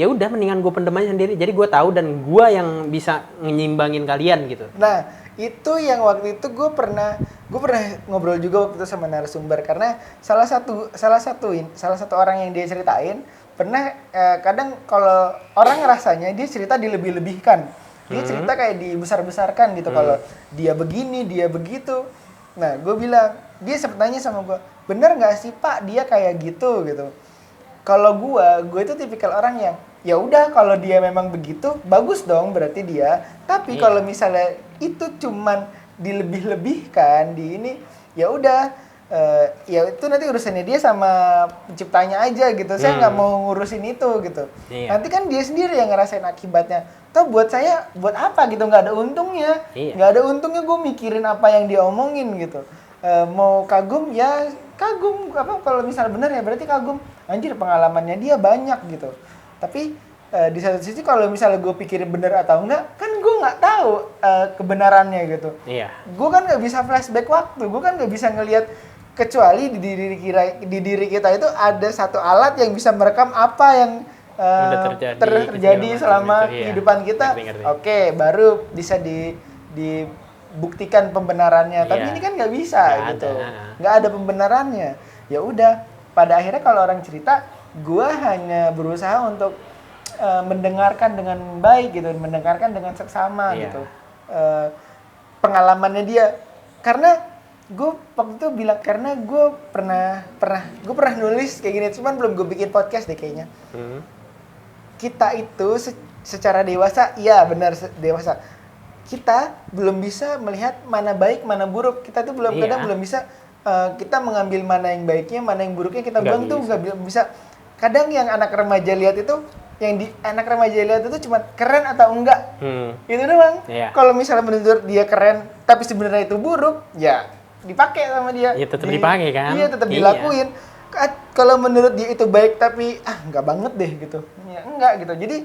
Ya udah mendingan gue pendem aja sendiri. Jadi gue tahu dan gue yang bisa nyimbangin kalian gitu. Nah, itu yang waktu itu gue pernah ngobrol juga waktu itu sama narasumber karena salah satu orang yang dia ceritain pernah kadang kalau orang rasanya dia cerita dilebih-lebihkan. Dia cerita kayak dibesar-besarkan gitu kalau dia begini, dia begitu. Nah, gue bilang, dia sempat nanya sama gue, bener nggak sih Pak dia kayak gitu gitu. Kalau gue itu tipikal orang yang ya udah kalau dia memang begitu bagus dong berarti dia. Tapi kalau misalnya itu cuman dilebih-lebihkan di ini ya udah ya itu nanti urusannya dia sama penciptanya aja gitu. Saya nggak mau ngurusin itu gitu. Nanti kan dia sendiri yang ngerasain akibatnya. Toh buat saya buat apa gitu, nggak ada untungnya. Nggak ada untungnya gue mikirin apa yang dia omongin gitu. Mau kagum ya kagum, apa kalau misalnya benar ya berarti kagum, anjir pengalamannya dia banyak gitu. Tapi di satu sisi kalau misalnya gue pikirin benar atau enggak kan gue nggak tahu kebenarannya gitu. Gue kan nggak bisa flashback waktu, gue kan nggak bisa ngelihat, kecuali di diri kita itu ada satu alat yang bisa merekam apa yang terjadi selama kehidupan kita. Oke, baru bisa dibuktikan pembenarannya. Tapi ini kan nggak bisa gitu, nggak ada pembenarannya. Ya udah, pada akhirnya kalau orang cerita, gue hanya berusaha untuk mendengarkan dengan baik gitu, mendengarkan dengan seksama gitu pengalamannya dia. Karena gue waktu itu bilang, karena gue pernah nulis kayak gini, cuman belum gue bikin podcast deh kayaknya. Kita itu secara dewasa, iya benar dewasa, kita belum bisa melihat mana baik mana buruk. Kita tuh kadang belum bisa kita mengambil mana yang baiknya, mana yang buruknya kita buang tuh nggak bisa. Kadang yang anak remaja lihat itu, anak remaja lihat itu cuma keren atau enggak, itu doang. Kalau misalnya menurut dia keren tapi sebenarnya itu buruk, ya dipakai sama dia. Ya tetap dipakai kan? Iya tetap dilakuin. Kalau menurut dia itu baik tapi enggak banget deh gitu, ya enggak gitu. Jadi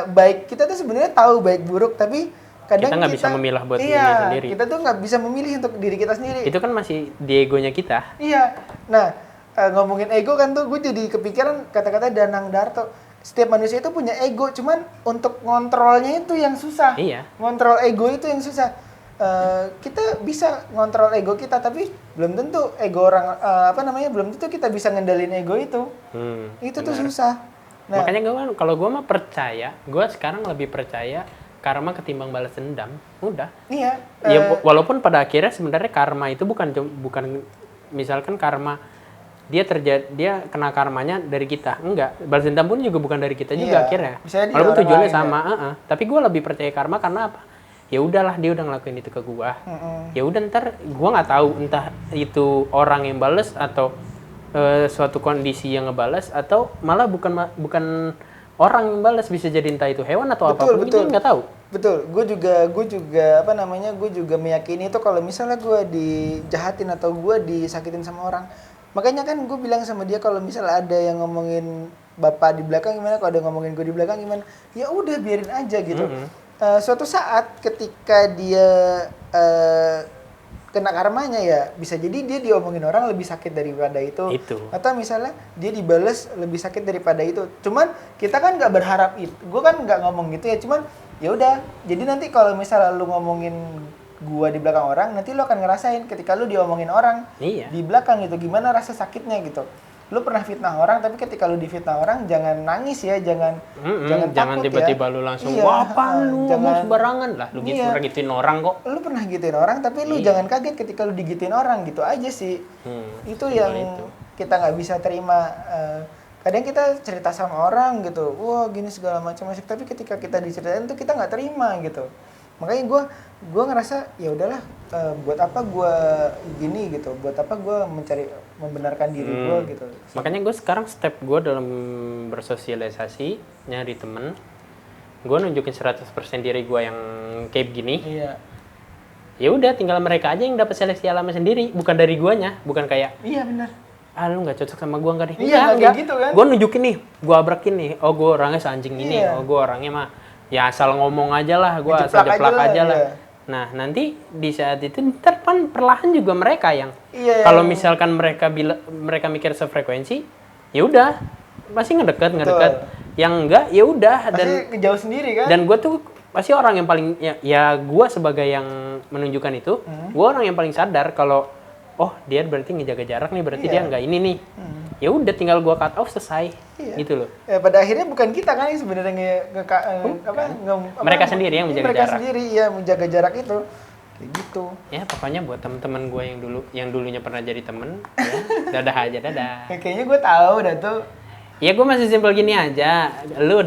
baik, kita tuh sebenarnya tahu baik buruk, tapi kadang kita nggak bisa memilah buat diri sendiri. Kita tuh nggak bisa memilih untuk diri kita sendiri. Itu kan masih di egonya kita. Iya. Nah, ngomongin ego kan tuh, gue jadi kepikiran kata-kata Danang Darto. Setiap manusia itu punya ego, cuman untuk ngontrolnya itu yang susah. Ngontrol ego itu yang susah. Kita bisa ngontrol ego kita, tapi belum tentu ego orang belum tentu kita bisa ngendalin ego itu. Itu tuh susah. Nah, makanya kalau gue mah percaya, gue sekarang lebih percaya karma ketimbang balas dendam. Udah. Iya. Ya walaupun pada akhirnya sebenarnya karma itu bukan misalkan karma dia kena karmanya dari kita. Enggak. Balas dendam pun juga bukan dari kita juga akhirnya. Walaupun tujuannya sama, tapi gue lebih percaya karma karena apa? Ya udahlah, dia udah ngelakuin itu ke gua. Ya udah, ntar gua nggak tahu entah itu orang yang balas atau suatu kondisi yang ngebales, atau malah bukan orang yang balas, bisa jadi entah itu hewan atau apapun, kita nggak tahu. Betul, gue juga meyakini itu kalau misalnya gue dijahatin atau gue disakitin sama orang. Makanya kan gue bilang sama dia, kalau misalnya ada yang ngomongin bapak di belakang gimana, kalau ada yang ngomongin gue di belakang gimana, ya udah biarin aja gitu. Suatu saat ketika dia kena karmanya, ya bisa jadi dia diomongin orang lebih sakit daripada itu. Atau misalnya dia dibales lebih sakit daripada itu. Cuman kita kan nggak berharap itu. Gue kan nggak ngomong gitu ya. Cuman ya udah. Jadi nanti kalau misalnya lu ngomongin gua di belakang orang, nanti lu akan ngerasain ketika lu diomongin orang di belakang gitu, gimana rasa sakitnya gitu. Lu pernah fitnah orang, tapi ketika lu difitnah orang jangan nangis ya, jangan takut tiba-tiba ya. lu langsung wah apa lu ngomong sembarangan lah, lu gituin orang kok. Lu pernah gituin orang, tapi lu jangan kaget ketika lu digituin orang, gitu aja sih. Itu yang kita nggak bisa terima. Kadang kita cerita sama orang gitu, wah gini segala macam, tapi ketika kita diceritain tuh kita nggak terima gitu. Makanya gue ngerasa ya udahlah, buat apa gue gini gitu, buat apa gue membenarkan diri gue gitu. Makanya gue sekarang step gue dalam bersosialisasi, nyari temen, gue nunjukin 100% diri gue yang kayak gini. Iya. Ya udah, tinggal mereka aja yang dapat seleksi alamnya sendiri, bukan dari guanya, bukan kayak Iya benar. lu nggak cocok sama gua nggak deh. Iya, nggak kayak gitu kan. Gue nunjukin nih, gue abrakin nih, oh gue orangnya seanjing ini, Iya. oh gue orangnya mah ya asal ngomong aja lah, gue asal Ngejeplak jeplak aja lah. iya. Nah nanti di saat itu ntar kan perlahan juga mereka yang Iya. kalau misalkan mereka mikir sefrekuensi, ya udah pasti ngedekat. Yang enggak ya udah, dan Pasti jauh sendiri kan. gue tuh pasti orang yang paling ya gue sebagai yang menunjukkan itu, gue orang yang paling sadar kalau oh dia berarti ngejaga jarak nih, berarti dia nggak ini nih. Ya udah tinggal gue cut off, selesai. Gitu loh. Ya, pada akhirnya bukan kita kan yang sebenarnya Mereka sendiri yang menjaga mereka jarak. sendiri ya menjaga jarak itu. Kayak gitu. Ya pokoknya buat teman-teman gue yang dulunya pernah jadi temen, ya, dadah aja dadah. Ya, kayaknya gue tahu dah tuh. Ya gue masih simpel gini aja. Lu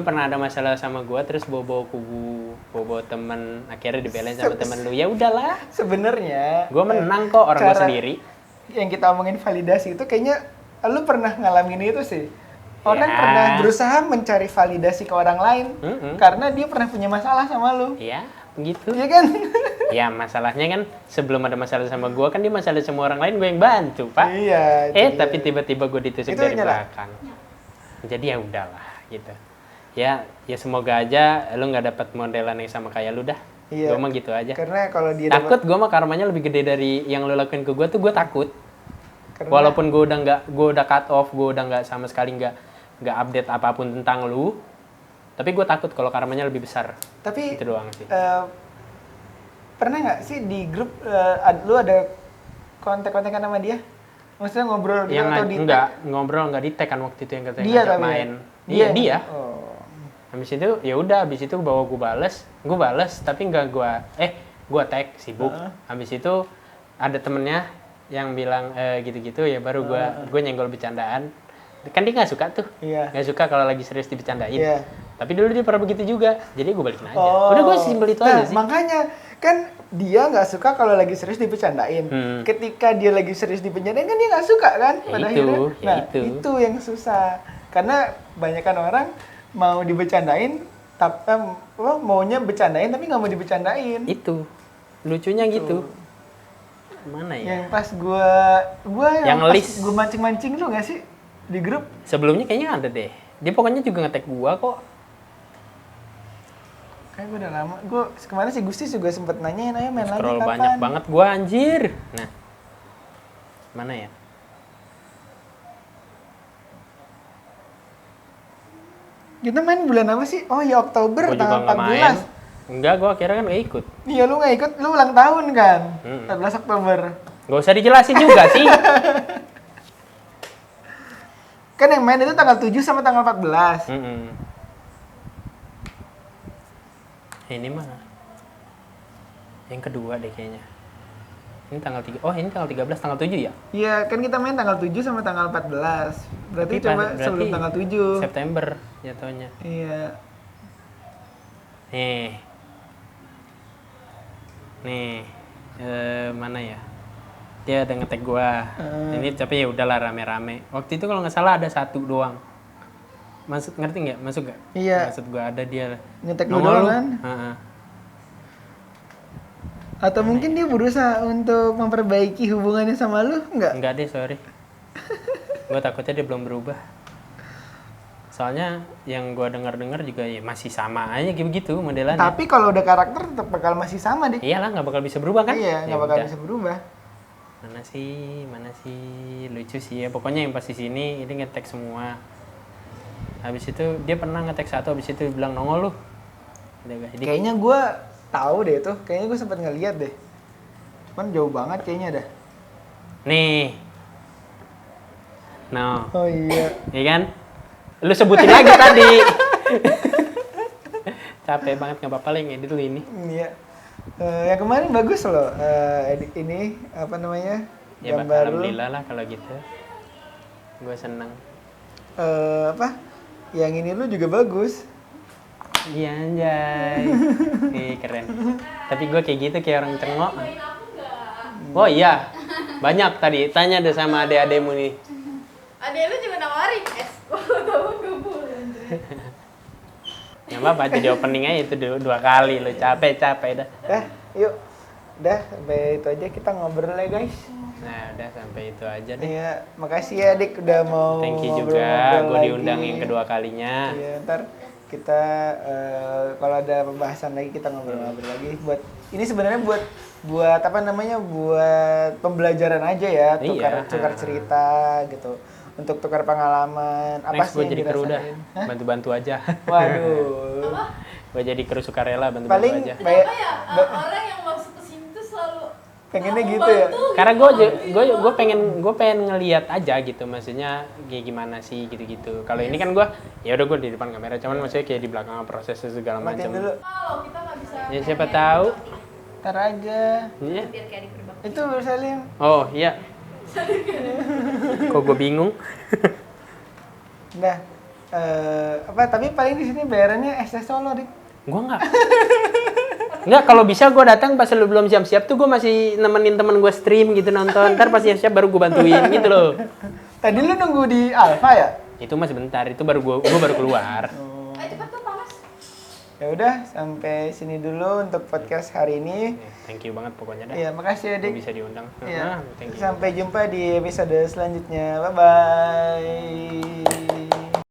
pernah ada masalah sama gue, terus bawa temen, akhirnya dibelain sama temen lu. Ya udahlah. Sebenarnya Gue menang kok, orang gue sendiri. Yang kita omongin validasi itu kayaknya lu pernah ngalamin itu sih. Orang Ya. pernah berusaha mencari validasi ke orang lain karena dia pernah punya masalah sama lu. Iya, begitu. Iya kan? Ya masalahnya kan sebelum ada masalah sama gue kan dia masalah sama orang lain, gue yang bantu pak. Iya. itu dia. Tapi tiba-tiba gue ditusuk Itu dari nyerah. belakang. Jadi ya udahlah gitu. Ya semoga aja lu nggak dapat modelan yang sama kayak lu dah. Iya. Gue mah gitu aja. Karena kalau dia Takut gue mah karmanya lebih gede dari yang lu lakuin ke gue tuh, gue takut. Karena- Walaupun gue udah cut off, gue udah nggak sama sekali nggak update apapun tentang lu. Tapi gue takut kalau karmanya lebih besar. Tapi Itu doang sih. pernah nggak sih di grup lu ada kontak-kontakan sama dia? Maksudnya ngobrol gitu Yang atau di nggak ngobrol nggak di tag kan waktu itu yang katanya dia ngajak tapi ya? main. Dia. Oh. Habis itu ya udah, habis itu bawa gue bales tapi nggak gue tag sibuk. Habis itu ada temennya yang bilang gitu-gitu, ya baru gue nyenggol bercandaan. Kan dia nggak suka tuh, Iya. nggak suka kalau lagi serius dibercandain. Iya. Tapi dulu dia pernah begitu juga, jadi gue balikin aja. Oh. Udah gue simpel itu Nah, aja sih. makanya kan dia nggak suka kalau lagi serius dibercandain. Hmm. Ketika dia lagi serius dibercandain kan dia nggak suka kan Ya pada itu, akhirnya. ya Nah, itu. itu yang susah. Karena banyakan orang mau dibercandain tapi maunya bercandain tapi nggak mau dibercandain. Itu lucunya gitu. Mana ya? Yang pas gua Yang pas list. gua mancing-mancing lu nggak sih di grup? Sebelumnya kayaknya ada deh. Dia pokoknya juga nge-tag gue kok. Kayak gue udah lama. Gue kemarin si Gusti juga sempet nanyain, ayo main lagi Scroll kapan? banyak banget gue anjir. Nah, mana ya? Kita main bulan apa sih? Oh ya Oktober Gue juga tanggal nggak main. 14. Enggak, gue akhirnya kan gak ikut. Iya lu nggak ikut, lu ulang tahun kan? Mm-mm. 14 Oktober. Gak usah dijelasin juga sih. Kan yang main itu tanggal 7 sama tanggal 14. Mm-mm. Ini mah yang kedua deh kayaknya. Ini tanggal 3. Oh, ini tanggal 13, tanggal 7 ya? Iya, kan kita main tanggal 7 sama tanggal 14. Berarti coba sebelum tanggal 7. September jatuhnya. Iya. Nih, mana ya? Dia ada nge-tag gua. Ini tapi ya udahlah rame-rame. Waktu itu kalau nggak salah ada satu doang. Ngerti nggak? Masuk nggak? Iya. Maksud gua ada dia. Nge-tag lu Nongol doang lu. kan? Heeh. Atau mungkin dia berusaha untuk memperbaiki hubungannya sama lu, enggak? Enggak deh, sorry. Gua takutnya dia belum berubah. Soalnya yang gua dengar-dengar juga ya masih sama aja gitu begitu modelannya. Tapi kalau udah karakter tetap bakal masih sama deh. Iyalah, nggak bakal bisa berubah kan? Iya, Ya nggak bakal udah. bisa berubah. Mana sih, lucu sih ya. Pokoknya yang pas di sini ini nge-tag semua. Habis itu dia pernah nge-tag satu, habis itu bilang nongol lu. Udah gak? Jadi Kayaknya gue tahu deh tuh, kayaknya gue sempat ngeliat deh. Cuman jauh banget kayaknya dah. nih. No, Oh iya. iya kan? Lu sebutin lagi tadi. Capek banget, nggak apa-apa lah yang edit lu ini. Iya. Yang kemarin bagus loh. Edit ini apa namanya? Ya Gambar lu. alhamdulillah lah kalau gitu. Gue seneng. Apa? Yang ini lu juga bagus. Iya anjay. sih keren. Tapi gue kayak gitu kayak orang cengok. Cobain aku nggak? Oh iya, banyak tadi. Tanya deh sama adik-adikmu nih. Adek lu juga nawarin es. Tahu nggak boleh. Ya apa, jadi opening aja itu 2 kali lo capek-capek dah. Yuk. Udah, sampai itu aja kita ngobrol ya guys. Nah, udah sampai itu aja deh. Iya, makasih ya Dik udah mau Thank you juga, ngobrol-ngobrol gue lagi. diundang yang kedua kalinya. Iya, ntar kita kalau ada pembahasan lagi kita ngobrol-ngobrol lagi. Buat ini sebenarnya buat apa namanya? Buat pembelajaran aja ya, Iya. tukar cerita gitu. Untuk tukar pengalaman. Apa Next sih gue yang jadi kru dah, dirasain? Hah? bantu-bantu aja. Waduh. Gue jadi kru sukarela, bantu-bantu Paling aja. Kenapa ya orang yang masuk ke sini tuh selalu Pengennya mau gitu ya? bantu Karena gitu. gue pengen ngelihat aja gitu, maksudnya kayak gimana sih gitu-gitu. Kalau ini kan gue, ya udah gue di depan kamera, cuman maksudnya kayak di belakang prosesnya segala Matiin macam. dulu. Kalau kita nggak bisa. Ya siapa tahu. Ntar aja. Iya. Biar kayak di gerbang. Itu Salim. Oh iya. Kok gue bingung? Udah. Tapi paling di sini bayarannya es solo Dik. Gue nggak, kalau bisa gue datang pas lu belum siap-siap tuh gue masih nemenin temen gue stream gitu nonton. Ntar pas siap-siap baru gue bantuin gitu loh. Tadi lu nunggu di Alfa ya? Itu masih bentar, itu baru gue baru keluar. Cepet tuh panas. Ya udah, sampai sini dulu untuk podcast hari ini. Thank you banget pokoknya dah. Iya, makasih ya Gue Dik. bisa diundang. Iya. Thank you. Sampai jumpa di episode selanjutnya. Bye bye.